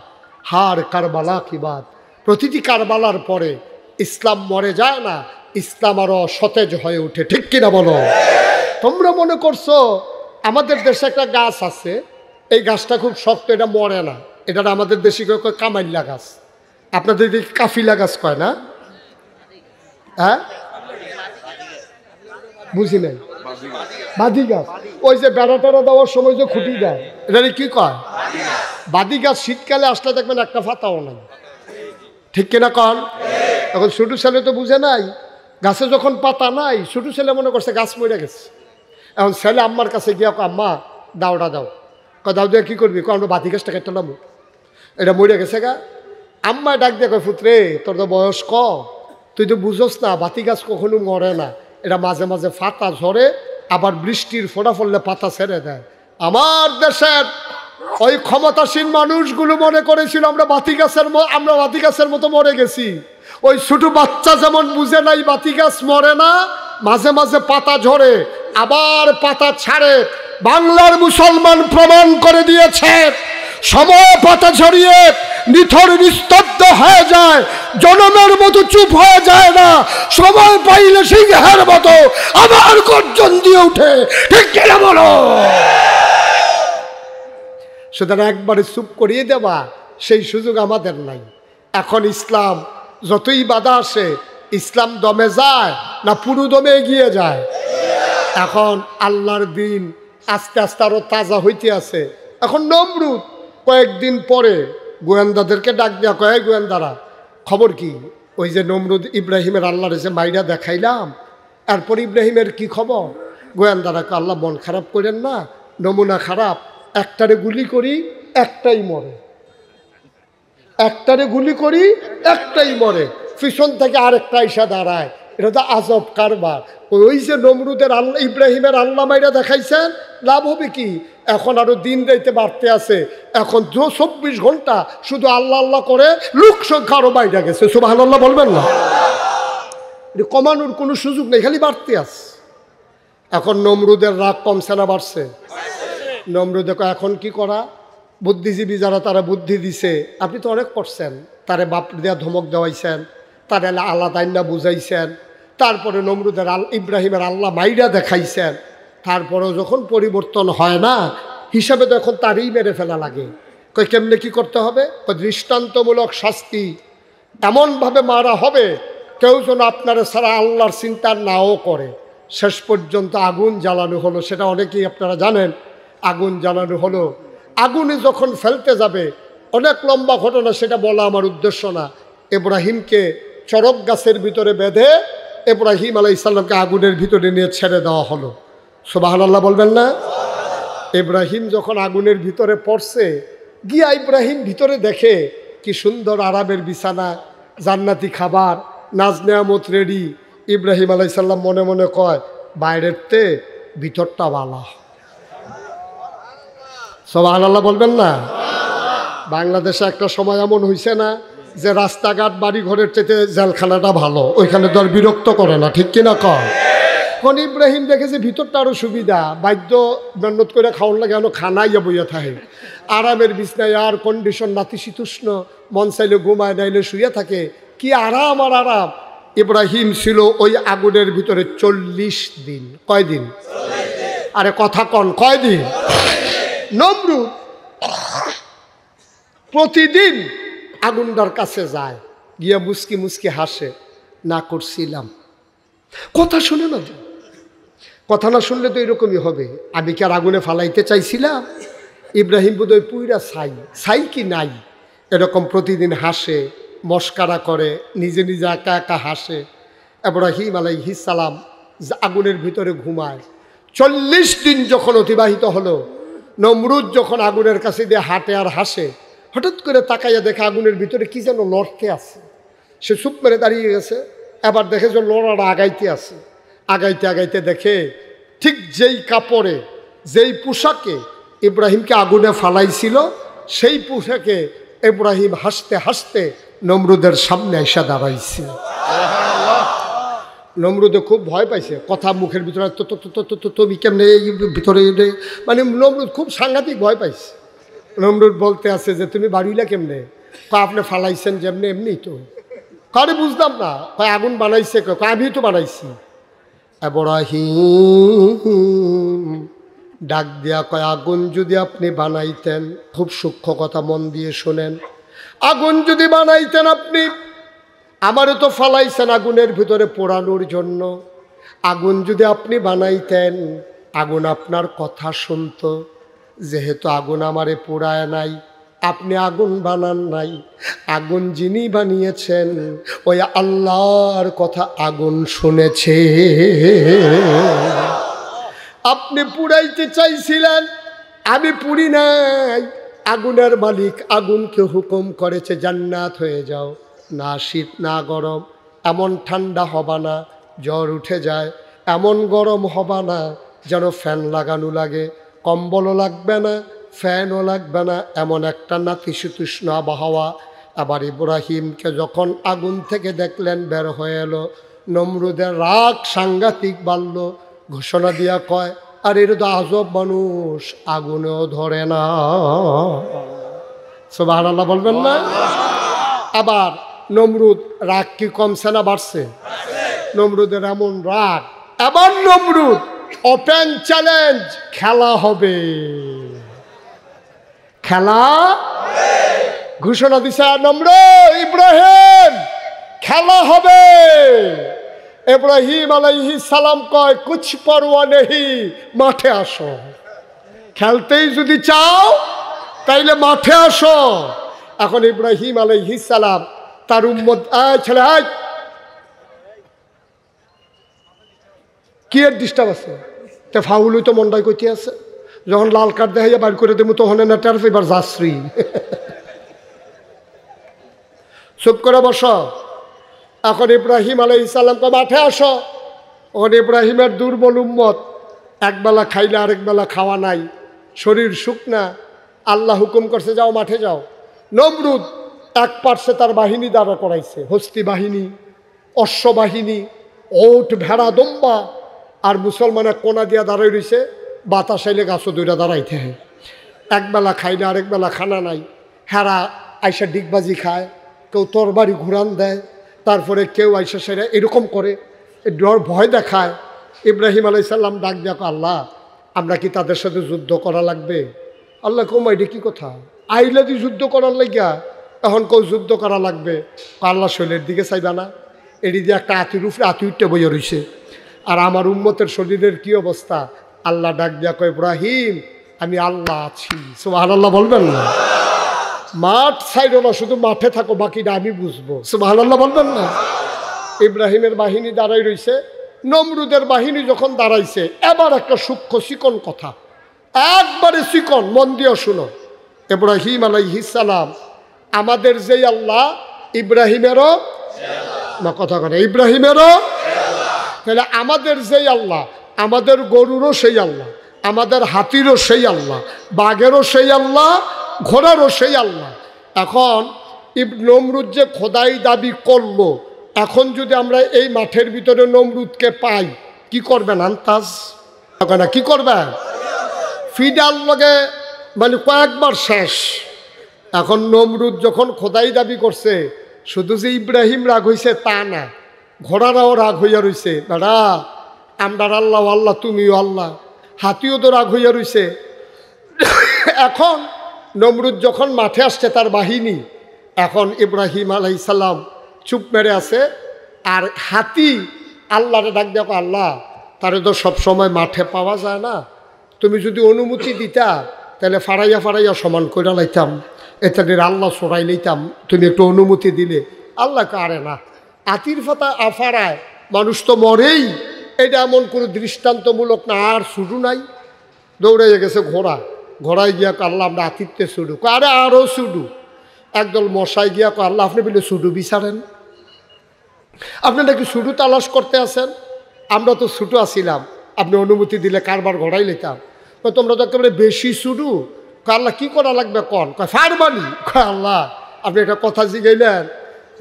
হার কারবালা কি বাত। প্রতিটি কারবালার পরে ইসলাম মরে যায় না, ইসলাম আরো সতেজ হয়ে ওঠে। ঠিক কিনা বলো? তোমরা মনে করছো আমাদের দেশে একটা গাছ আছে, এই গাছটা খুব শক্ত, এটা মরে না, এটা আমাদের দেশে কয় কামাইল্লা গাছ। আপনাদের দিকে কাফিলা গাছ কয় না? হ্যাঁ, বুঝি নাই। বাদি গাছ, ওই যে বেড়া টেড়া দেওয়ার সময় যে খুঁটি দেয়, এটা কি কয়? বাদি গাছ। শীতকালে আসলে দেখবেন একটা পাতাও নাই। ঠিক কিনা কন? এখন ছোটো ছেলে তো বুঝে নাই, গাছে যখন পাতা নাই, ছোটো ছেলে মনে করছে গাছ মরে গেছে। এখন ছেলে আম্মার কাছে গিয়া আম্মা দাওটা দাও, দাও দিয়ে কী করবি? আমরা বাতি গাছটা কেটে নামো, এটা মরে গেছে গা। আম্মা ডাক দিয়ে কয়, পুত্রে তোর তো বয়স কম, তুই তো বুঝোস না, বাতি গাছ কখনো মরে না, এটা মাঝে মাঝে পাতা ঝরে, আবার বৃষ্টির ফোঁটা পড়লে পাতা ছেড়ে দেয়। আমার দেশের ওই ক্ষমতাসীন মানুষগুলো মনে করেছিল আমরা বাতি গাছের মতো মরে গেছি। ওই ছোট বাচ্চা যেমন বুঝে নাই বাতি গাছ মরে না, মাঝে মাঝে পাতা ঝরে আবার পাতা ছাড়ে। বাংলার মুসলমান প্রমাণ করে দিয়েছে, সময় পাতা ঝরিয়ে নিথর নিস্তব্ধ হয়ে যায়, জনমের মতো চুপ হয়ে যায় না, সময় পাইলে সিংহের মতো আবার গর্জন দিয়ে উঠে। ঠিক কিনা বলো? সুতরাং একবারে চুপ করিয়ে দেওয়া সেই সুযোগ আমাদের নাই। এখন ইসলাম যতই বাধা আসে, ইসলাম দমে যায় না পুরো দমে এগিয়ে যায়? এখন আল্লাহর দিন আস্তে আস্তে আরো তাজা হইতে আছে। এখন নমরুদ কয়েকদিন পরে গোয়েন্দাদেরকে ডাক দেওয়া, কয়েক গোয়েন্দারা খবর কি? ওই যে নমরুদ ইব্রাহিমের আল্লাহর যে মাইরা দেখাইলাম, এরপর ইব্রাহিমের কি খবর? গোয়েন্দারা, আল্লাহ মন খারাপ করেন না, নমুনা খারাপ, একটারে গুলি করি একটাই মরে, একটারে গুলি করি একটাই মরে, পিছন থেকে আরেকটা এসে দাঁড়ায়। এটা তো আজব কারবার। ওই যে নমরুদের আল্লাহ ইব্রাহিমের আল্লাহ মাইরা দেখাইছেন, লাভ হবে কি? এখন আরো দিন রাইতে বাড়তে আছে, এখন 24 ঘন্টা শুধু আল্লাহ আল্লাহ করে লোক সংখ্যা আরো বাইরে গেছে। সুবহানাল্লাহ বলবেন না? এটা কমানোর কোনো সুযোগ নেই, খালি বাড়তে আছে। এখন নমরুদের রাগ কমছে না বাড়ছে? নমরুদে এখন কি করা? বুদ্ধিজীবী যারা তারা বুদ্ধি দিছে, আপনি তো অনেক করছেন, তারে বাপ দেওয়া ধমক দেওয়াইছেন, তারা আল্লাহ তাইন্না বুঝাইছেন, তারপরে নমরুদের ইব্রাহিমের আল্লাহ মাইরা দেখাইছেন, তারপরেও যখন পরিবর্তন হয় না, হিসাবে তো এখন তারই মেরে ফেলা লাগে। কই কেমনে কি করতে হবে? দৃষ্টান্তমূলক শাস্তি এমনভাবে মারা হবে কেউ যেন আপনারা সারা আল্লাহর চিন্তা নাও করে। শেষ পর্যন্ত আগুন জ্বালানো হলো, সেটা অনেকেই আপনারা জানেন। আগুন জ্বালানো হলো, আগুনে যখন ফেলতে যাবে, অনেক লম্বা ঘটনা, সেটা বলা আমার উদ্দেশ্য না। ইব্রাহিমকে চরক গাছের ভিতরে বেঁধে ইব্রাহিম আলাইহিস সালামকে আগুনের ভিতরে নিয়ে ছেড়ে দেওয়া হলো। সুবহানাল্লাহ বলবেন না? ইব্রাহিম যখন আগুনের ভিতরে পড়ছে, গিয়া ইব্রাহিম ভিতরে দেখে কি সুন্দর আরামের বিছানা, জান্নাতি খাবার, নাজ নেয়ামত রেডি। ইব্রাহিম আলাইহিস সালাম মনে মনে কয়, বাইরের তে ভিতরটা বালা। সুবহানাল্লাহ বলবেন না? বাংলাদেশে একটা সময় এমন হয়েছে না যে রাস্তাঘাট বাড়ি ঘরের চেয়ে জেলখানাটা ভালো, ওইখানে তো আর বিরক্ত করে না, ঠিক কিনা কয়? এখন ইব্রাহিম দেখেছে ভিতরটা আরো সুবিধা, বাদ্য মেহনত করে খাওয়ার লাগে, এখনো খানাইয়া বইয়া থাকে, আরামের বিছনায়, এয়ার কন্ডিশন, নাতিশীতোষ্ণ, মন চাইলে ঘুমায়, নাইলে শুয়ে থাকে, কি আরাম আর আরাম। ইব্রাহিম ছিল ওই আগুনের ভিতরে 40 দিন। কয়দিন? আরে কথা কন, কয়দিন? নমরুদ প্রতিদিন আগুনটার কাছে যায়, গিয়া মুস্কি মুস্কি হাসে, না করছিলাম। কথা শুনে না, কথা না শুনলে তো এরকমই হবে। আমি কি আর আগুনে ফালাইতে চাইছিলাম? ইব্রাহিম বোধহয় পুইরা ছাই কি নাই, এরকম প্রতিদিন হাসে, মস্কারা করে, নিজে নিজে একা একা হাসে। ইব্রাহিম আলাইহিস সালাম আগুনের ভিতরে ঘুমায়। 40 দিন যখন অতিবাহিত হলো, নমরুদ যখন আগুনের কাছে দিয়ে হাঁটে আর হাসে, হঠাৎ করে তাকাইয়া দেখে আগুনের ভিতরে কি যেন লড়তে আছে। সে চুপ মেরে দাঁড়িয়ে গেছে, এবার দেখে যে লড়াটা আগাইতে আছে। আগাইতে আগাইতে দেখে ঠিক যেই কাপড়ে, যেই পোশাকে ইব্রাহিমকে আগুনে ফালাইছিল, সেই পোশাকে ইব্রাহিম হাসতে হাসতে নমরুদের সামনে এসে দাঁড়াইছে। নমরুদে খুব ভয় পাইছে, কথা মুখের ভিতরে তুমি কেমনে ভিতরে, মানে নমরুদ খুব সাংঘাতিক ভয় পাইছে। নমরুদ বলতে আছে যে তুমি বাড়িলা কেমনে? আপনি ফালাইছেন যেমনি এমনি তো। কারে বুঝলাম না। আগুন বানাইছে, আমি তো বানাইছি। ইব্রাহিম ডাক দিয়া কয়, আগুন যদি আপনি বানাইতেন, খুব সূক্ষ্ম কথা মন দিয়ে শোনেন, আগুন যদি বানাইতেন আপনি, আমারও তো ফালাইছেন আগুনের ভিতরে পোড়ানোর জন্য। আগুন যদি আপনি বানাইতেন, আগুন আপনার কথা শুনতো। যেহেতু আগুন আমারে পোড়ায় নাই, আপনি আগুন বানান নাই, আগুন যিনি বানিয়েছেন ওই আল্লাহর কথা আগুন শুনেছে। আপনি পুড়াইতে চাইছিলেন, আমি পুড়ি নাই। আগুনের মালিক আগুনকে হুকুম করেছে জান্নাত হয়ে যাও, না শীত না গরম, এমন ঠান্ডা হবা না জ্বর উঠে যায়, এমন গরম হবা না যেন ফ্যান লাগানো লাগে, কম্বলও লাগবে না, ফ্যানও লাগবে না, এমন একটা নাতিশীতোষ্ণ আবহাওয়া। আবার ইব্রাহিমকে যখন আগুন থেকে দেখলেন বের হয়ে এলো, নমরুদের রাগ সাংঘাতিক বাড়ল। ঘোষণা দিয়া কয়, আর এর তো আজব মানুষ, আগুনেও ধরে না। সুবহানাল্লাহ বলবেন না? আবার নমরুদ রাগ কি কমছে না বাড়ছে? নমরুদের এমন রাগ, এবার নমরুদ ওপেন চ্যালেঞ্জ, খেলা হবে, খেলা ঘোষণা দিছে নমরুদ, ইব্রাহিম খেলা হবে। ইব্রাহিম আলাইহিস সালাম কয়, কুছ পরোয়া নেই, মাঠে আসো। খেলতেই যদি চাও তাইলে মাঠে আসো। এখন ইব্রাহিম আলাইহিস সালাম তার উম্মত, ছেলে কি এর ডিস্টার্ব আছে? তে ফাউলই তো মন্ডাই কইতে আছে, যখন লাল কার্ড দেখাইয়া বাইর করে দেবো তখন না টের এবার যাশ্রী চুপ করে বস। এখন ইব্রাহিম আলাইহিস সালামকে মাঠে আসো। ওখান ইব্রাহিমের দুর্বল উম্মত, একবেলা খাইলে আরেক বেলা খাওয়া নাই, শরীর শুকনা। আল্লাহ হুকুম করছে যাও মাঠে যাও। নমরুদ এক পার্শ্বে তার বাহিনী দাঁড়া করাইছে, হস্তি বাহিনী, অশ্ব বাহিনী, ওট ভেড়া দম্বা, আর মুসলমানের কোনা দিয়া দাঁড়াই রয়েছে, বাতাস আইলে গাছও দুইটা দাঁড়াইতে হয়। একবেলা খাইলে আরেক বেলা খানা নাই। হেরা আইসা ডিগবাজি খায়, কেউ তরবারি ঘুরান দেয়, তারপরে কেউ আইসা সেরা এরকম করে ডর ভয় দেখায়। ইব্রাহিম আলাইহিস সালাম ডাক দেখো, আল্লাহ আমরা কি তাদের সাথে যুদ্ধ করা লাগবে? আল্লাহ কম এটা কি কথা, আইলে দি যুদ্ধ করার লাগিয়া এখন কেউ যুদ্ধ করা লাগবে? আল্লাহ শরীরের দিকে চাইবা না? এটি দিয়ে একটা আতির উপরে আতি উঠতে বইয়া রয়েছে, আর আমার উম্মতের শরীরের কি অবস্থা? আল্লাহ ডাক দিয়া কয়, ইব্রাহিম আমি আল্লাহ আছি। সুবহানাল্লাহ বলবেন না? মাঠ ছাইরো না, শুধু মাঠে থাকো, বাকিটা আমি বুঝবো। সুবহানাল্লাহ বলবেন না? ইব্রাহিমের বাহিনী দাঁড়াই রয়েছে, নমরুদের বাহিনী যখন দাঁড়াইছে, এবার একটা সূক্ষ্ম চিকন কথা, একবারে চিকন, মন দিয়ে শুনো। ইব্রাহিম আলাইহিস সালাম আমাদের যেই আল্লাহ, ইব্রাহিমেরও না, কথা কথা ইব্রাহিমেরও, তাহলে আমাদের যেই আল্লাহ, আমাদের গরুরও সেই আল্লাহ, আমাদের হাতিরও সেই আল্লাহ, বাঘেরও সেই আল্লাহ, ঘোড়ারও সেই আল্লাহ। এখন নমরুদ যে খোদাই দাবি করলো, এখন যদি আমরা এই মাঠের ভিতরে নমরুদকে পাই, কি করবেন আন্তাজ? কি করবেন? ফিডার লগে মানে কয়েকবার শেষ। এখন নমরুদ যখন খোদাই দাবি করছে, শুধু যে ইব্রাহিম রাগ হইছে তা না, ঘোড়ারাও রাগ হইয়া রইছে, দাদা আমরার আল্লাহ আল্লাহ তুমিও আল্লাহ, হাতিও তো রাগ হইয়া রইছে। এখন নমরুদ যখন মাঠে আসছে তার বাহিনী, এখন ইব্রাহিম আলাইহিস সালাম চুপ মেরে আছে, আর হাতি আল্লাহরে ডাক দেখো, আল্লাহ তারে তো সবসময় মাঠে পাওয়া যায় না, তুমি যদি অনুমতি দিতা তাহলে ফাড়াইয়া ফাড়াইয়া সমান করে লাইতাম, এটাদের আল্লাহ সরাই লইতাম, তুমি একটু অনুমতি দিলে। আল্লাহ কারে না, আতির ফাতা আফারায় মানুষ তো মরেই, এটা এমন কোনো দৃষ্টান্তমূলক না। আর শুরু নাই, দৌড়াইয়া গেছে ঘোড়া, ঘোড়ায় গিয়া আল্লাহ আমরা আতিরতে শুরু, আরে আরও শুরু। একদল মশাই গিয়া আল্লাহ আপনি বলে শুরু বিচারেন, আপনি নাকি শুরু তালাশ করতে আসেন, আমরা তো ছুটো আসিলাম, আপনি অনুমতি দিলে কারবার ঘোড়াই লইতাম। তোমরা তো একেবারে বেশি শুরু। আল্লাহ কি করা লাগবে কন? ফারবানি। আল্লাহ আপনি একটা কথা জিগাইলেন,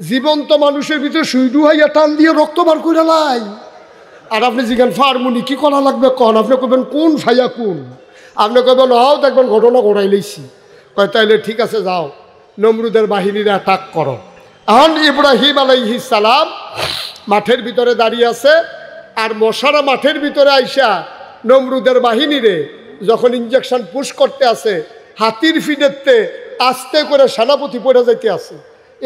জীবন্ত মানুষের ভিতরে সুইডু হইয়া টান দিয়ে রক্ত বার করে লাই, আর আপনি জিগান ফারমুনি কি করা লাগবে কন? আপনি কবেন কোন ফাইয়া কোন, আপনি কবেন হাও দেখবেন ঘটনা ঘোড়াই লইছি। কয় তাইলে ঠিক আছে যাও, নমরুদের বাহিনীর অ্যাটাক করো। এখন ইব্রাহিম আলাইহিস সালাম মাঠের ভিতরে দাঁড়িয়ে আছে, আর মশারা মাঠের ভিতরে আইসা নমরুদের বাহিনীরে যখন ইঞ্জেকশন পুশ করতে আছে, হাতির ফিডেতে আস্তে করে সেনাপতি পড়ে যাইতে আছে।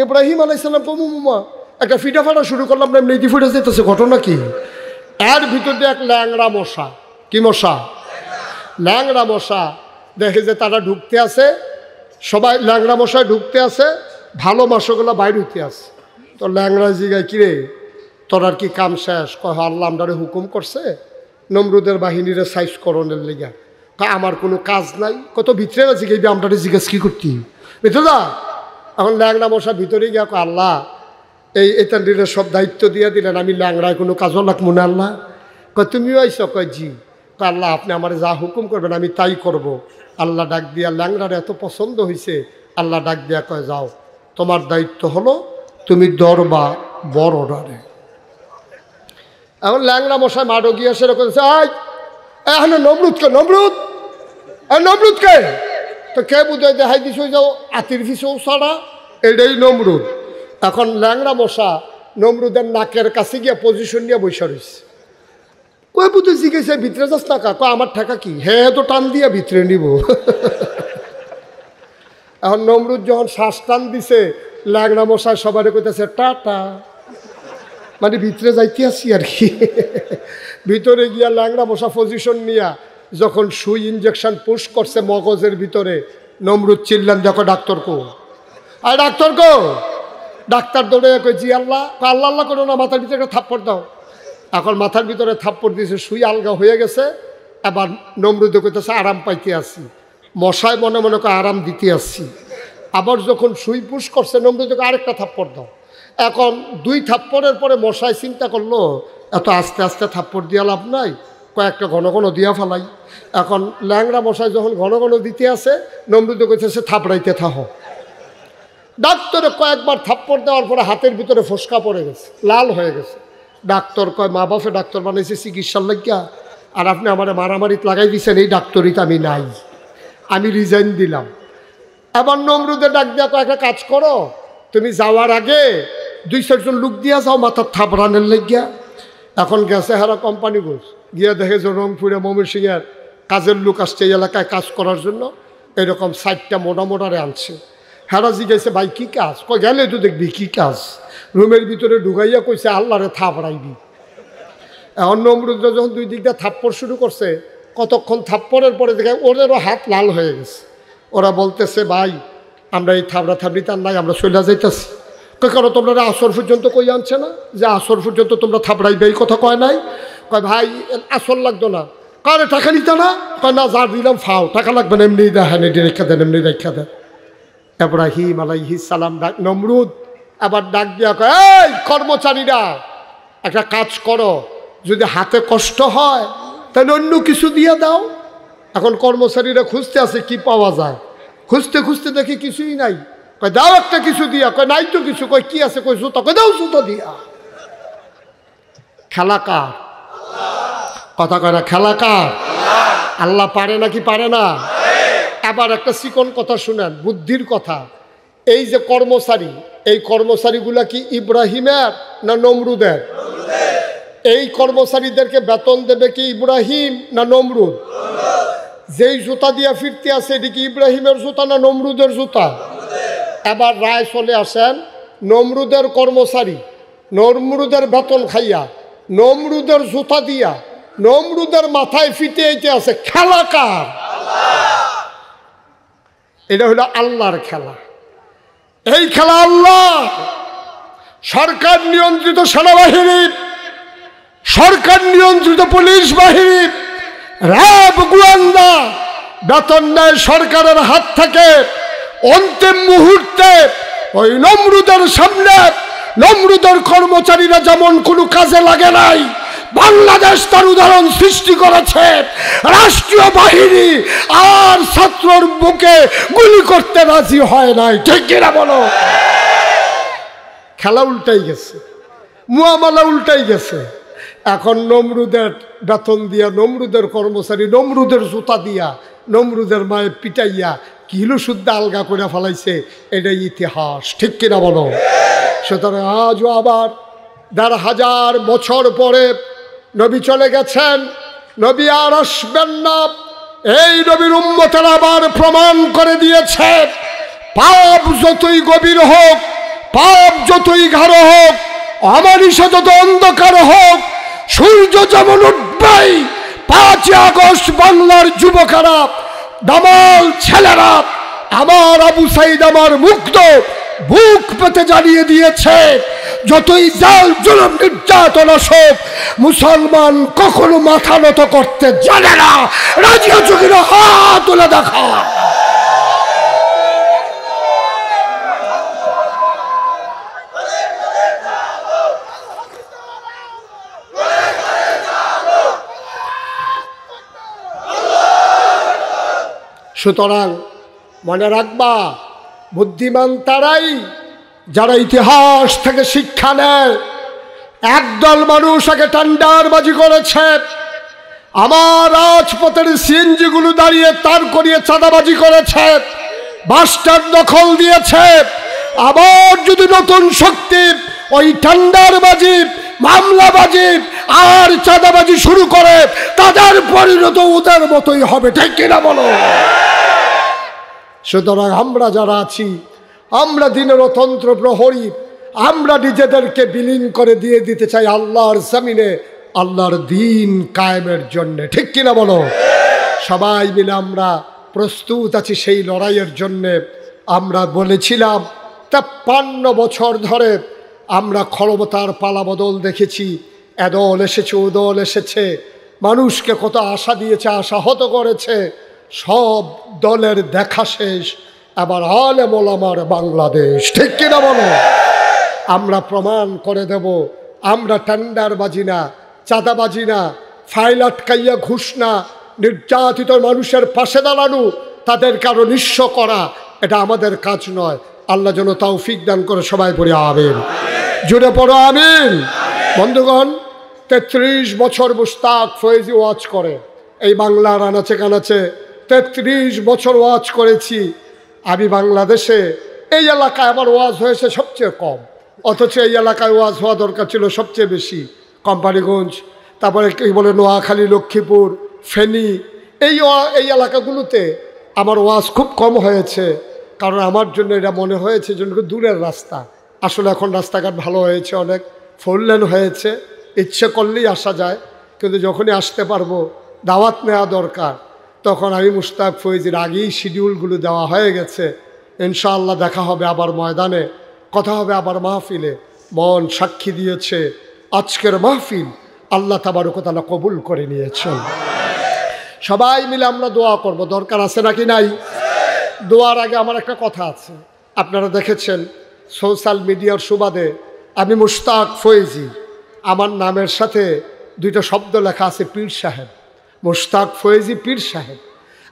ইব্রাহিম আলাইহিস সালাম কমুমা একটা ফিটা ফাটা শুরু করলাম, না এমনি ফুটে যাইতেছে, ঘটনা কি? এর ভিতর দিয়ে এক ল্যাংড়া মশা, কি মশা? ল্যাংড়া মশা দেখে যে তারা ঢুকতে আছে, সবাই ল্যাংড়া মশায় ঢুকতে আছে, ভালো মশাগুলো বাইরে হইতে আছে। তো ল্যাংড়া জিগায়, কিরে তোর আর কি কাম শেষ? কয় আল্লাহ আমরারে হুকুম করছে নমরুদের বাহিনীরে সাইজ করণের লেগা। আমার কোনো কাজ নাই, কত ভিতরে না জিগাইবি, আমরা জিজ্ঞেস কি করতি ভিতরে যা। এখন ল্যাংড়া মশা ভিতরে গিয়া আল্লাহ এই এতান্ডিরে সব দায়িত্ব দিয়ে দিলেন, আমি ল্যাংড়ায় কোনো কাজও লাগবো না। আল্লাহ কয় তুমিও আইস? কয় জি। আল্লাহ আপনি আমার যা হুকুম করবেন আমি তাই করব। আল্লাহ ডাক দিয়া, ল্যাংড়ার এত পছন্দ হয়েছে, আল্লাহ ডাক দিয়া কয় যাও, তোমার দায়িত্ব হলো তুমি দরবা বড় ডারে। এখন ল্যাংড়া মশাই মাডো গিয়া সেরকম, এখন নমরুদকে, নমরুদ নমরুদকে তো কে বুঝাই দেখাই দিস, ওই যাও আতির ফিসেও ছাড়া, এটাই নমরুদ। এখন ল্যাংড়া মশা নমরুদের নাকের কাছে গিয়া পজিশন নিয়ে বসে রয়েছে। কই বুঝে জিজ্ঞেস ভিতরে যাস না কা? আমার ঠেকা কি? হ্যাঁ তো টান দিয়া ভিতরে নিব। এখন নমরুদ যখন শ্বাস টান দিছে, ল্যাংড়া মশাই সবাই কইতেছে টাটা, মানে ভিতরে যাইতে আসি আর কি। ভিতরে গিয়া ল্যাংড়া মশা পজিশন নিয়া যখন সুই ইঞ্জেকশন পুশ করছে মগজের ভিতরে, নমরুদ চিল্লান, দেখো ডাক্তার কো, আর ডাক্তার কো? ডাক্তার দৌড়ে কই জি আল্লাহ। আল্লাহ আল্লাহ করো না, মাথার ভিতরে একটা থাপ্পড় দাও। এখন মাথার ভিতরে থাপ্পড় দিয়েছে, সুই আলগা হয়ে গেছে, এবার নমরুদে কইতেছে আরাম পাইতে আসি, মশায় মনে মনে করে আরাম দিতে আসছি। আবার যখন সুই পুশ করছে নমরুদকে আরেকটা থাপ্পড় দাও। এখন 2 থাপ্পড়ের পরে মশায় চিন্তা করলো এত আস্তে আস্তে থাপ্পড় দিয়া লাভ নাই, কয়েকটা ঘন ঘন দিয়া ফেলাই। এখন ল্যাংড়া মশাই যখন ঘন ঘন দিতে আসে নমরুদে কইতেছে থাপড়াইতে থাকো। ডাক্তারে কয়েকবার থাপ্পড় দেওয়ার পরে হাতের ভিতরে ফোসকা পড়ে গেছে, লাল হয়ে গেছে। ডাক্তার কয় মা বাপে ডাক্তার বানাইছে চিকিৎসার লাগিয়া, আর আপনি আমার মারামারিত লাগাই দিয়েছেন, এই ডাক্তারিতে আমি নাই, আমি রিজাইন দিলাম। এবার নমরুদে ডাক দিয়া কয় একটা কাজ করো, তুমি যাওয়ার আগে 2-4 জন লোক দিয়া যাও মাথার থাপড়ানের লাগিয়া। এখন গেছে হারা কোম্পানি গোস গিয়া দেখে যে রংপুরে ময়মনসিংহের কাজের লোক আসছে এই এলাকায় কাজ করার জন্য, এরকম 4টা মোটা মোটারে আনছে। হেরা জিজ্ঞাসা ভাই কী কাজ? কয় গেলে তো দেখবি কী কাজ। রুমের ভিতরে ঢুকাইয়া কইছে আল্লাহরে থাপড়াইবি। এখন নমরুদরা যখন 2 দিক দিয়ে থাপ্পড় শুরু করছে, কতক্ষণ থাপ্পড়ের পরে দেখে ওদেরও হাত লাল হয়ে গেছে। ওরা বলতেছে ভাই আমরা এই থাবড়া থাবড়িতে আর নাই, আমরা চলে যাইতেছি। কেন তোমরা আসর পর্যন্ত কই আনছে না যে আসর পর্যন্ত তোমরা থাপড়াইবে, এই কথা কয় নাই? কয় ভাই আসর লাগতো না। কারে টাকা নিতে না? কয় না, যা দিলাম ফাও, টাকা লাগবে না, এমনি দেখেন এটি রেখা দেন, এমনি রেখা দেন। ইব্রাহিম আলাইহিস সালাম নমরুদ আবার ডাক দিয়া কয় এই কর্মচারীরা একটা কাজ করো, যদি হাতে কষ্ট হয় তাহলে অন্য কিছু দিয়ে দাও। এখন কর্মচারীরা খুঁজতে আছে কি পাওয়া যায়, খুঁজতে খুঁজতে দেখি কিছুই নাই। কয় দাও একটা কিছু দিয়া। কয় নাই তো কিছু। কয় কি আছে? কয় জুতা। কয় দাও জুতা দিয়া। খেলা কার? কথা কয় না, খেলা কার? আল্লাহ পারে নাকি পারে না? আবার একটা চিকন কথা শুনেন, বুদ্ধির কথা। এই যে কর্মচারী, এই কর্মচারীগুলা কি ইব্রাহিমের না নমরুদের? এই কর্মচারীদেরকে বেতন দেবে কি ইব্রাহিম না নমরুদ? যেই জুতা দিয়া ফিরতে আছে এটি কি ইব্রাহিমের জুতা না নমরুদের জুতা? এবার রায় চলে আসেন, নমরুদের কর্মচারী নমরুদের বেতন খাইয়া নমরুদের জুতা দিয়া নমরুদের মাথায় ফিতে এইতে আছে। খেলা কার? এটা হলো আল্লাহর খেলা। এই খেলা আল্লাহ। সরকার নিয়ন্ত্রিত সেনাবাহিনী, সরকার নিয়ন্ত্রিত পুলিশ বাহিনী, র্যাব, গোয়েন্দা বেতন নেয় সরকারের হাত থেকে। অন্তিম মুহূর্তে ওই নমরুদের সামনে নমরুদের কর্মচারীরা যেমন কোনো কাজে লাগে নাই, বাংলাদেশ তার উদাহরণ সৃষ্টি করেছে। রাষ্ট্রীয় বাহিনী আর ছাত্রর বুকে গুলি করতে রাজি হয় নাই। ঠিক কিনা বলো? খেলা উল্টাই গেছে, মুআমালা উল্টাই গেছে। এখন নমরুদের বেতন দিয়া নমরুদের কর্মচারী নমরুদের জুতা দিয়া নমরুদের মায়ে পিটাইয়া কিলো শুদ্ধ আলগা করে ফেলাইছে। এটাই ইতিহাস। ঠিক কিনা বলো? সুতরাং আজও আবার ১,৫০০ বছর পরে নবী চলে গেছেন, নবী আর আসবেন না। এই নবীর উম্মতেরা আবার প্রমাণ করে দিয়েছে, পাপ যতই গভীর হোক, পাপ যতই গাঢ় হোক, অমানিসা যত অন্ধকার হোক, সূর্য যেমন উঠবেই। ৫ই আগস্ট বাংলার যুবকেরা, দামাল ছেলেরা, আমার আবু সাইদ আমার মুগ্ধ বুক পেতে জানিয়ে দিয়েছে, যতই জাল জুলুম নির্যাতন আসুক, মুসলমান কখনো মাথা নত করতে জানে না। রাজি আছো কিনা হাত তুলে দেখা। সুতরাং মনে রাখবা, বুদ্ধিমান তারাই যারা ইতিহাস থেকে শিক্ষা নেয়। একদল মানুষ আগে টেন্ডারবাজি করেছে, আমার রাজপথের সিএনজিগুলো দাঁড়িয়ে তার করিয়ে চাঁদাবাজি করেছে, বাসস্ট্যান্ড দখল দিয়েছে। আবার যদি নতুন শক্তি ওই টেন্ডারবাজি, মামলাবাজি আর চাঁদাবাজি শুরু করে, তাদের পরিণত ওদের মতোই হবে। ঠিক কিনা বলো? সুতরাং আমরা যারা আছি, আমরা দিনের অতন্ত্র প্রহরী, আমরা নিজেদেরকে বিলীন করে দিয়ে দিতে চাই আল্লাহর জমিনে আল্লাহর দিন কায়েমের জন্যে। ঠিক কিনা বলো? সবাই মিলে আমরা প্রস্তুত আছি সেই লড়াইয়ের জন্যে। আমরা বলেছিলাম ৫৩ বছর ধরে আমরা ক্ষমতার পালাবদল দেখেছি। এদল এসেছে, ওদল এসেছে, মানুষকে কত আশা দিয়েছে, আশাহত করেছে, সব দলের দেখা শেষ। আবার আলেম ওলামার বাংলাদেশ, ঠিক কিনা বলো? আমরা প্রমাণ করে দেব, আমরা টেন্ডারবাজি না, চাঁদাবাজি না, ফাইল আটকাইয়া ঘুষ না, নির্যাতিত মানুষের পাশে দাঁড়ানো, তাদের কারো নিঃস্ব করা, এটা আমাদের কাজ নয়। আল্লাহ যেন তৌফিক দান করে, সবাই পড়ে আমিন, জুড়ে পড়ো আমিন। বন্ধুগণ, 33 বছর মুশতাক ফয়েজি ওয়াজ করে এই বাংলার আনাচে কানাচে। 33 বছর ওয়াজ করেছি আমি বাংলাদেশে। এই এলাকায় আমার ওয়াজ হয়েছে সবচেয়ে কম, অথচ এই এলাকায় ওয়াজ হওয়া দরকার ছিল সবচেয়ে বেশি। কোম্পানিগঞ্জ, তারপরে কি বলে নোয়াখালী, লক্ষ্মীপুর, ফেনী, এই এলাকাগুলোতে আমার ওয়াজ খুব কম হয়েছে। কারণ আমার জন্য এটা মনে হয়েছে যেন দূরের রাস্তা। আসলে এখন রাস্তাঘাট ভালো হয়েছে, অনেক 4 লেন হয়েছে, ইচ্ছে করলেই আসা যায়। কিন্তু যখনই আসতে পারবো, দাওয়াত নেওয়া দরকার, তখন আমি মুশতাক ফয়েজির আগেই শিডিউলগুলো দেওয়া হয়ে গেছে। ইনশাআল্লাহ দেখা হবে আবার ময়দানে, কথা হবে আবার মাহফিলে। মন সাক্ষী দিয়েছে আজকের মাহফিল আল্লাহ তাবারক ওয়া তাআলা কবুল করে নিয়েছেন। সবাই মিলে আমরা দোয়া করব, দরকার আছে নাকি নাই? দোয়ার আগে আমার একটা কথা আছে। আপনারা দেখেছেন সোশ্যাল মিডিয়ার সুবাদে আমি মুশতাক ফয়েজি, আমার নামের সাথে 2টা শব্দ লেখা আছে, পীর সাহেব। মুশতাক ফয়েজি পীর সাহেব।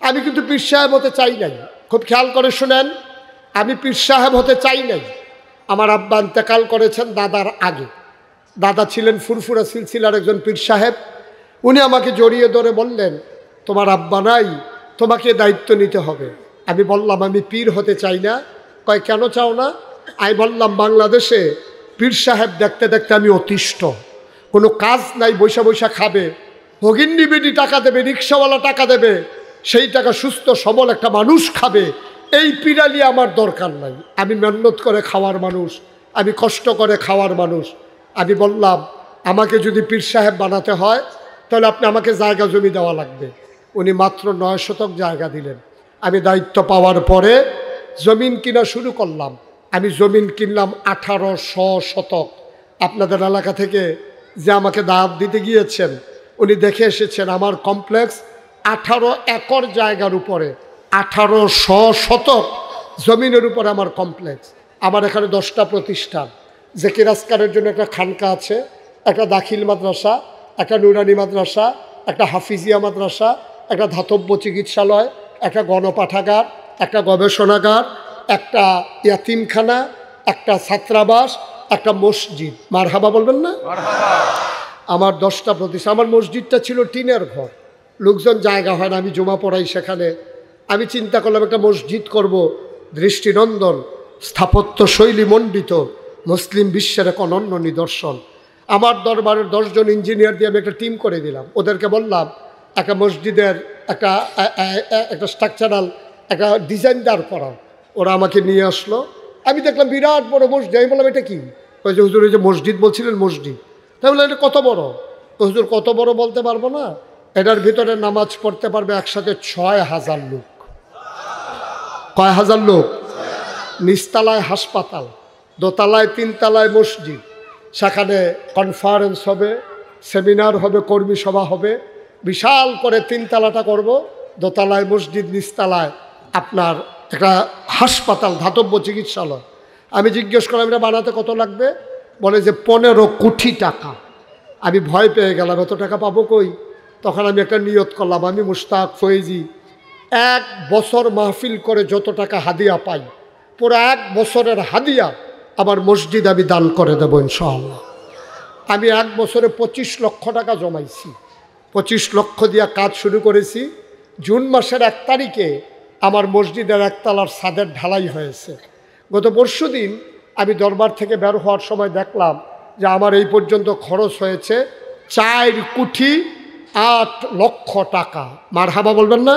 আমি কিন্তু পীর সাহেব হতে চাই নাই, খুব খেয়াল করে শুনেন, আমি পীর সাহেব হতে চাই নাই। আমার আব্বা ইন্তেকাল করেছেন দাদার আগে। দাদা ছিলেন ফুরফুরা সিলসিলার একজন পীর সাহেব। উনি আমাকে জড়িয়ে ধরে বললেন, তোমার আব্বা নাই, তোমাকে দায়িত্ব নিতে হবে। আমি বললাম আমি পীর হতে চাই না। কয় কেন চাও না? আমি বললাম বাংলাদেশে পীর সাহেব দেখতে দেখতে আমি অতিষ্ঠ, কোনো কাজ নাই, বৈশা বৈশা খাবে, ভগিন্নি বেডি টাকা দেবে, রিক্সাওয়ালা টাকা দেবে, সেই টাকা সুস্থ সবল একটা মানুষ খাবে। এই পিরালি আমার দরকার নাই। আমি মেহনত করে খাওয়ার মানুষ, আমি কষ্ট করে খাওয়ার মানুষ। আমি বললাম আমাকে যদি পীর সাহেব বানাতে হয় তাহলে আপনি আমাকে জায়গা জমি দেওয়া লাগবে। উনি মাত্র 9 শতক জায়গা দিলেন। আমি দায়িত্ব পাওয়ার পরে জমিন কিনা শুরু করলাম। আমি জমিন কিনলাম 1800 শতক। আপনাদের এলাকা থেকে যে আমাকে দাওয়াত দিতে গিয়েছেন উনি দেখে এসেছেন আমার কমপ্লেক্স 18 একর জায়গার উপরে, 1800 শতক জমিনের উপরে আমার কমপ্লেক্স। আমার এখানে 10টা প্রতিষ্ঠান, জেকির আসকারের জন্য একটা খানকা আছে, একটা দাখিল মাদ্রাসা, একটা নুরানি মাদ্রাসা, একটা হাফিজিয়া মাদ্রাসা, একটা ধাতব্য চিকিৎসালয়, একটা গণপাঠাগার, একটা গবেষণাগার, একটা ইয়াতিমখানা, একটা ছাত্রাবাস, একটা মসজিদ। মারহাবা বলবেন না? আমার 10টা প্রতিষ্ঠান। আমার মসজিদটা ছিল টিনের ঘর, লোকজন জায়গা হয় না, আমি জমা পড়াই সেখানে। আমি চিন্তা করলাম একটা মসজিদ করব, দৃষ্টিনন্দন, স্থাপত্য শৈলী মণ্ডিত, মুসলিম বিশ্বের এক অনন্য নিদর্শন। আমার দরবারের 10 জন ইঞ্জিনিয়ার দিয়ে আমি একটা টিম করে দিলাম। ওদেরকে বললাম একটা মসজিদের একটা স্ট্রাকচারাল একটা ডিজাইন দাঁড় করাও। ওরা আমাকে নিয়ে আসলো। আমি দেখলাম বিরাট বড় মসজিদ। আমি বললাম এটা কি? ওই যে হুজুর এই যে মসজিদ বলছিলেন, মসজিদ। তাই বললাম এটা কত বড়? হুজুর কত বড় বলতে পারবো না, এটার ভিতরে নামাজ পড়তে পারবে একসাথে 6000 লোক। কয় হাজার লোক? নিচতলায় হাসপাতাল, দোতলায় 3 তলায় মসজিদ, সেখানে কনফারেন্স হবে, সেমিনার হবে, কর্মী সভা হবে। বিশাল করে 3 তলাটা করব, দোতলায় মসজিদ, নিচতলায় আপনার একটা হাসপাতাল, ধাতব্য চিকিৎসালয়। আমি জিজ্ঞেস করলাম এটা বানাতে কত লাগবে? বলে যে 15 কোটি টাকা। আমি ভয় পেয়ে গেলাম, এত টাকা পাবো কই? তখন আমি একটা নিয়ত করলাম, আমি মুশতাক ফয়েজি 1 বছর মাহফিল করে যত টাকা হাদিয়া পাই, পুরো 1 বছরের হাদিয়া আমার মসজিদ আমি দান করে দেবো ইনশাআল্লাহ। আমি 1 বছরে 25 লক্ষ টাকা জমাইছি। 25 লক্ষ দিয়া কাজ শুরু করেছি। জুন মাসের 1 তারিখে আমার মসজিদের 1 তলার ছাদের ঢালাই হয়েছে। গত পরশুদিন আমি দরবার থেকে বের হওয়ার সময় দেখলাম যে আমার এই পর্যন্ত খরচ হয়েছে 4 কোটি 8 লক্ষ টাকা। মারহাবা বলবেন না?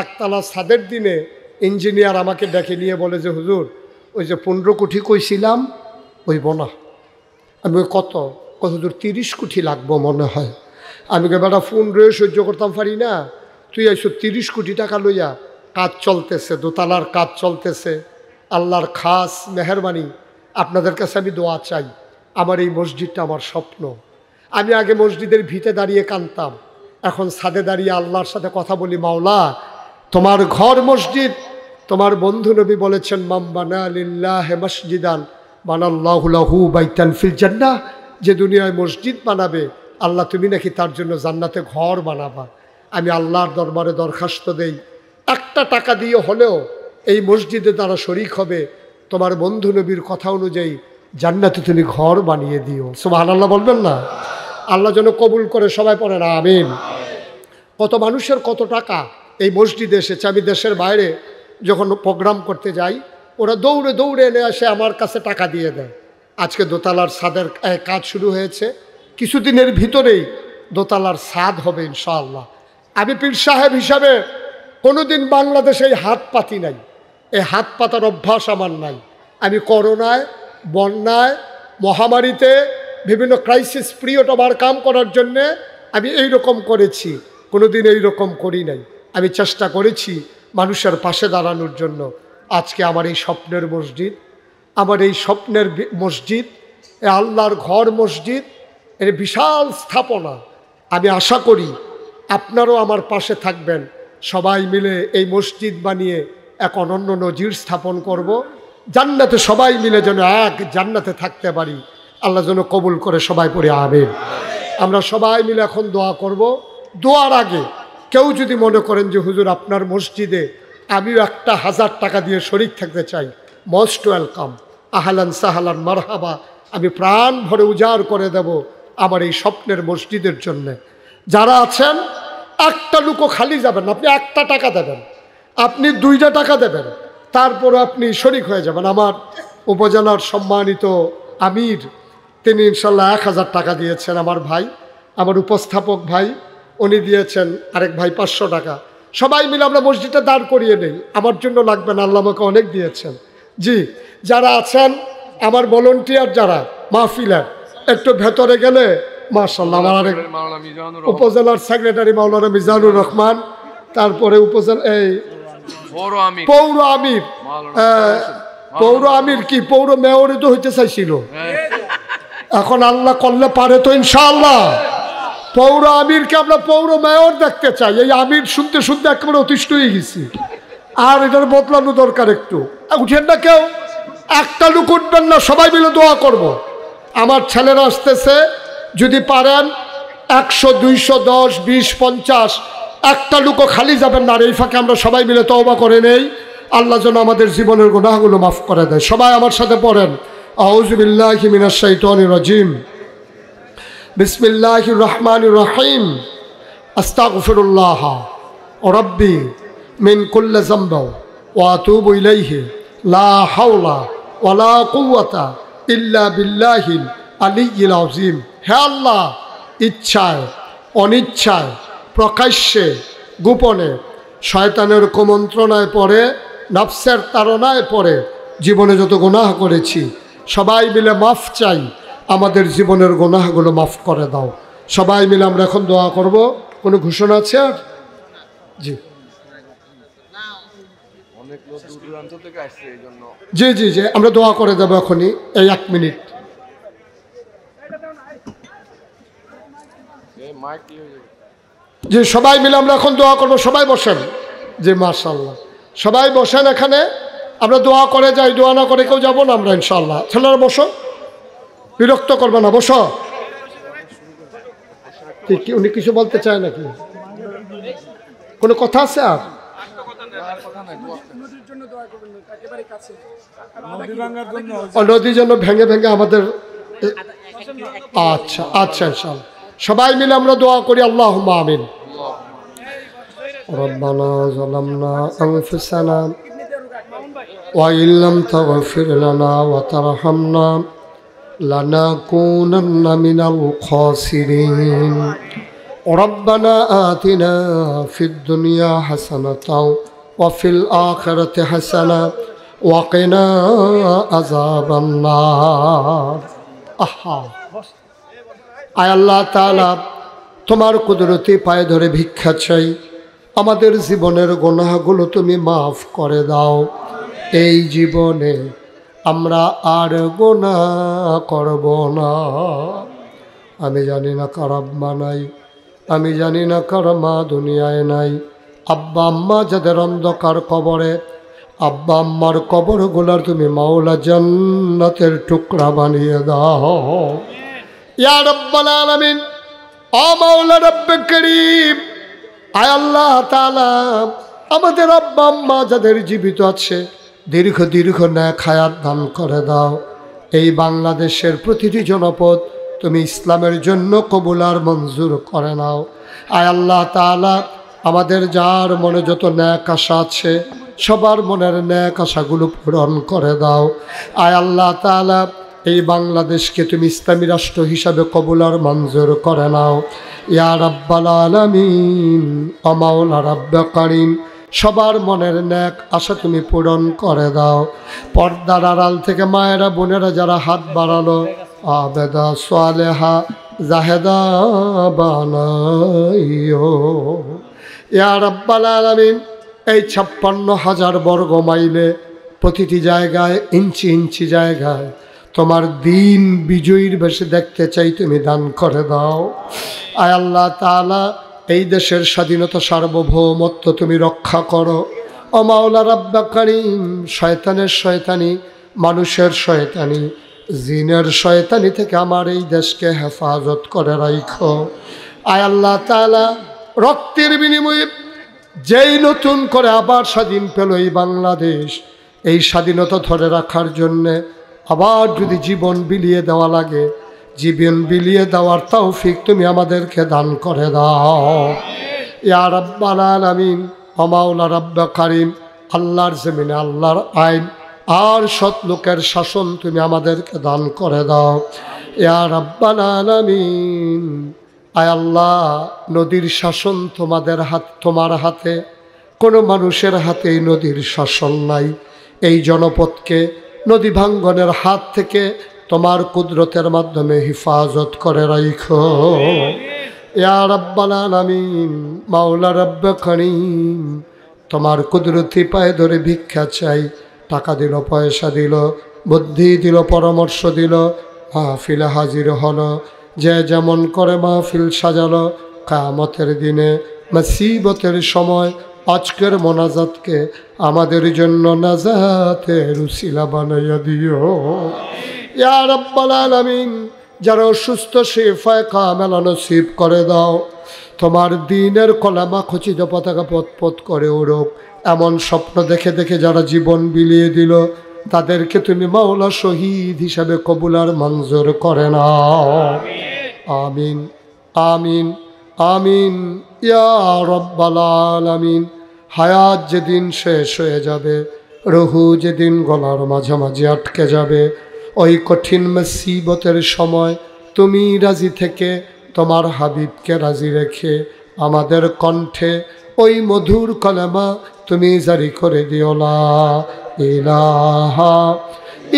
1 তলা ছাদের দিনে ইঞ্জিনিয়ার আমাকে ডেকে নিয়ে বলে যে হুজুর ওই যে 15 কোটি কইছিলাম ওইব না। আমি কত? হুজুর 30 কোটি লাগবো মনে হয়। আমি বেটা 15 সহ্য করতাম পারি না, তুই আইসো 30 কোটি টাকা লইয়া। কাজ চলতেছে, দোতলার কাজ চলতেছে। আল্লাহর খাস মেহরবানি, আপনাদের কাছে আমি দোয়া চাই। আমার এই মসজিদটা আমার স্বপ্ন। আমি আগে মসজিদের ভিতে দাঁড়িয়ে কাঁদতাম, এখন ছাদে দাঁড়িয়ে আল্লাহর সাথে কথা বলি, মাওলা তোমার ঘর মসজিদ, তোমার বন্ধু নবী বলেছেন মান বানা লিল্লাহি মসজিদান বানাল্লাহু লাহু বাইতান ফিল জান্নাহ, যে দুনিয়ায় মসজিদ বানাবে আল্লাহ তুমি নাকি তার জন্য জান্নাতে ঘর বানাবা। আমি আল্লাহর দরবারে দরখাস্ত দেই, একটা টাকা দিয়ে হলেও এই মসজিদে তারা শরিক হবে, তোমার বন্ধু নবীর কথা অনুযায়ী জান্নাতে তুমি ঘর বানিয়ে দিও। সুবহানাল্লাহ বলবেন না? আল্লাহ যেন কবুল করে, সবাই পড়েন আমিন। কত মানুষের কত টাকা এই মসজিদে এসেছে। আমি দেশের বাইরে যখন প্রোগ্রাম করতে যাই, ওরা দৌড়ে দৌড়ে এনে আসে আমার কাছে টাকা দিয়ে দেয়। আজকে দোতলার ছাদের কাজ শুরু হয়েছে, কিছুদিনের ভিতরেই দোতলার ছাদ হবে ইনশাআল্লাহ। আমি পীর সাহেব হিসাবে কোনোদিন বাংলাদেশে এই হাত পাতি নাই, এই হাত পাতার অভ্যাস আমার নাই। আমি করোনায়, বন্যায়, মহামারীতে, বিভিন্ন ক্রাইসিস পিরিয়ড ওভারকাম করার জন্যে আমি এই রকম করেছি, কোনোদিন এই রকম করি নাই। আমি চেষ্টা করেছি মানুষের পাশে দাঁড়ানোর জন্য। আজকে আমার এই স্বপ্নের মসজিদ, আমার এই স্বপ্নের মসজিদ, এ আল্লাহর ঘর মসজিদ, এর বিশাল স্থাপনা। আমি আশা করি আপনারাও আমার পাশে থাকবেন, সবাই মিলে এই মসজিদ বানিয়ে এক অনন্য নজির স্থাপন করব। জান্নাতে সবাই মিলে যেন এক জান্নাতে থাকতে পারি, আল্লাহ যেন কবুল করে, সবাই পড়ে আমিন। আমরা সবাই মিলে এখন দোয়া করব। দোয়ার আগে কেউ যদি মনে করেন যে হুজুর আপনার মসজিদে আমিও 1000 টাকা দিয়ে শরিক থাকতে চাই, মোস্ট ওয়েলকাম, আহলান সাহলান মারহাবা, আমি প্রাণ ভরে উজাড় করে দেব আমার এই স্বপ্নের মসজিদের জন্যে। যারা আছেন একটা লুকো খালি যাবেন না, আপনি 1টা টাকা দেবেন, আপনি 2টা টাকা দেবেন, তারপরও আপনি শরিক হয়ে যাবেন। আমার উপজেলার সম্মানিত আমির, তিনি ইনশাল্লাহ 1000 টাকা দিয়েছেন। আমার ভাই, আমার উপস্থাপক ভাই, উনি দিয়েছেন, আরেক ভাই 500 টাকা। সবাই মিলে আমরা মসজিদটা দাঁড় করিয়ে নেই, আমার জন্য লাগবে না, আল্লাহ আমাকে অনেক দিয়েছেন। জি, যারা আছেন আমার ভলান্টিয়ার, যারা মাহফিলের, একটু ভেতরে গেলে মাশাআল্লাহ, আমার আরেক উপজেলার সেক্রেটারি মাওলানা মিজানুর রহমান, তারপরে উপজেলা এই পৌর আমির, পৌর আমির কি পৌর মেয়রই তো হইতে চাইছিল, এখন আল্লাহ করলে পারে তো ইনশাআল্লাহ। পৌর আমিরকে আমরা পৌর মেয়র দেখতে চাই। এই আমির শুনতে শুনতে একেবারে অতিষ্ঠ হয়ে গেছি, আর এটার বদলানো দরকার। একটু উঠেন না, কেউ একটা লোক উঠবেন না, সবাই মিলে দোয়া করব। আমার ছেলেরা আসতেছে, যদি পারেন 100, 200, 10, 20, 50 একটা লোকও খালি যাবেন না। আর এই ফাঁকে আমরা সবাই মিলে তওবা করে নেই, আল্লাহ যেন আমাদের জীবনের গুনাহগুলো মাফ করে দেয়। সবাই আমার সাথে পড়েন, আউযু বিল্লাহি মিনাশ শাইতানির রাজিম, বিসমিল্লাহির রহমানির রহিম, আস্তাগফিরুল্লাহ রাব্বি মিন কুল্লি যামবি ওয়া আতুবু ইলাইহি, লা হাওলা ওয়ালা কুওয়াতা ইল্লা বিল্লাহিল আলিয়্যিল আযীম। হে আল্লাহ, ইচ্ছায় অনিচ্ছায়, প্রকাশ্যে গোপনে, শয়তানের কুমন্ত্রণায় পড়ে, নফসের তাড়নায় পড়ে জীবনে যত গুনাহ করেছি, সবাই মিলে মাফ চাই, আমাদের জীবনের গুনাহগুলো মাফ করে দাও। সবাই মিলে আমরা এখন দোয়া করব। কোনো ঘোষণা আছে আর? জি জি জি জি, আমরা দোয়া করে দেবো এখনই, এই 1 মিনিট। জি, সবাই মিলে আমরা এখন দোয়া করব। সবাই বসেন। জি মাশাআল্লাহ, সবাই বসেন এখানে, আমরা দোয়া করে যাই, দোয়া না করে কেউ যাবো না আমরা ইনশাআল্লাহ। ছেলেরা বসো, বিরক্ত করবে না, বসো। কি উনি কিছু বলতে চায় নাকি? কোনো কথা আছে আর? নদী যেন ভেঙে ভেঙে আমাদের, আচ্ছা আচ্ছা ইনশাআল্লাহ। সবাই মিলে আমরা দোয়া করি, আল্লাহুম্মা আমিন। রব্বানা যালামনা আনফুসানা ওয়া ইল্লাম তাগফির লানা ওয়া তারহামনা লানাকুনান্না মিনাল খাসিরিন। রব্বানা আতিনা ফিদ দুনিয়া হাসানাতাও ওয়া ফিল আখিরাতি হাসানা ওয়া কিনা আযাবান নার। আহা, আয় আল্লাহ তাআলা, তোমার কুদরতি পায়ে ধরে ভিক্ষা চাই, আমাদের জীবনের গুনাহগুলো তুমি মাফ করে দাও। এই জীবনে আমরা আর গুনাহ করব না। আমি জানি না কার আব্বা নাই, আমি জানি না কার মা দুনিয়ায় নাই। আব্বা আম্মা যাদের অন্ধকার কবরে, আব্বা আম্মার কবরগুলার তুমি মাওলা জান্নাতের টুকরা বানিয়ে দাও ইয়া রাব্বাল আলামিন। ও মাওলা রব্বে করিম, আয় আল্লাহ তাআলা, আমাদের আব্বা আম্মা যাদের জীবিত আছে দীর্ঘ দীর্ঘ নেক হায়াত দান করে দাও। এই বাংলাদেশের প্রতিটি জনপদ তুমি ইসলামের জন্য কবুল আর মঞ্জুর করে নাও। আয় আল্লাহ তাআলা, আমাদের যার মনে যত নেক আশা আছে সবার মনের নেক আশাগুলো পূরণ করে দাও। আয় আল্লাহ তাআলা, এই বাংলাদেশকে তুমি ইসলামী রাষ্ট্র হিসাবে কবুল আর মঞ্জুর করে নাও ইয়া রাব্বাল আলামিন। ও মাওলা রব্বে কারীম, সবার মনের নেক আশা তুমি পূরণ করে দাও। পর্দার আড়াল থেকে মায়েরা বোনেরা যারা হাত বাড়ালো, আবেদা সালেহা জাহেদা বানাইও ইয়া রাব্বাল আলামিন। এই 56,000 বর্গ মাইলে প্রতিটি জায়গায় ইঞ্চি ইঞ্চি জায়গায় তোমার দিন বিজয়ীর বেশে দেখতে চাই, তুমি দান করে দাও। আয় আল্লাহ তাআলা, এই দেশের স্বাধীনতা সার্বভৌমত্ব তুমি রক্ষা করো। ও মাওলা রব্বে কারীম, শয়তানের শয়তানি, মানুষের শয়তানি, জিনের শয়তানি থেকে আমার এই দেশকে হেফাজত করে রাখো। আয় আল্লাহ তাআলা, রক্তের বিনিময়ে যেই নতুন করে আবার স্বাধীন পেল এই বাংলাদেশ, এই স্বাধীনতা ধরে রাখার জন্যে আবার যদি জীবন বিলিয়ে দেওয়া লাগে, জীবন বিলিয়ে দেওয়ার তৌফিক তুমি আমাদেরকে দান করে দাও ইয়া রাব্বাল আলামিন। ও মাওলা রব্বে কারীম, আল্লাহর জমিনে আল্লাহর আইন আর সৎ লোকের শাসন তুমি আমাদেরকে দান করে দাও ইয়া রাব্বাল আলামিন। আয় আল্লাহ, নদীর শাসন তোমার হাতে, কোনো মানুষের হাতেই নদীর শাসন নাই। এই জনপদকে নদী ভাঙ্গনের হাত থেকে তোমার কুদরতের মাধ্যমে হেফাজত করে রাখো ইয়া রাব্বাল আলামিন। মাওলা রব্বে কারীম, তোমার কুদরতি পায়ে ধরে ভিক্ষা চাই। টাকা দিল, পয়সা দিল, বুদ্ধি দিল, পরামর্শ দিল, মাহফিলে হাজির হলো, যে যেমন করে মাহফিল সাজালো। কিয়ামতের দিনে মুসিবতের সময় আজকের মোনাজাতকে আমাদের জন্য নাজাতের উসিলা বানাইয়া দিও ইয়া রাব্বাল আলামিন। যারা অসুস্থ শিফায়ে কামেলা নসিব করে দাও। তোমার দ্বীনের কলেমা খচিত পতাকা পথ করে উড়ুক, এমন স্বপ্ন দেখে দেখে যারা জীবন বিলিয়ে দিল তাদেরকে তুমি মাওলা শহীদ হিসাবে কবুল আর মঞ্জুর করে নাও। আমিন আমিন আমিন ইয়া রাব্বাল আলামিন। হায়াত যেদিন শেষ হয়ে যাবে, রুহু যেদিন গলার মাঝামাঝি আটকে যাবে, ওই কঠিন মুসিবতের সময় তুমি রাজি থেকে তোমার হাবিবকে রাজি রেখে আমাদের কণ্ঠে ওই মধুর কলেমা তুমি জারি করে দিও, লা ইলাহা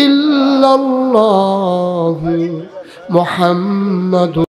ইল্লাল্লাহু মুহাম্মাদুর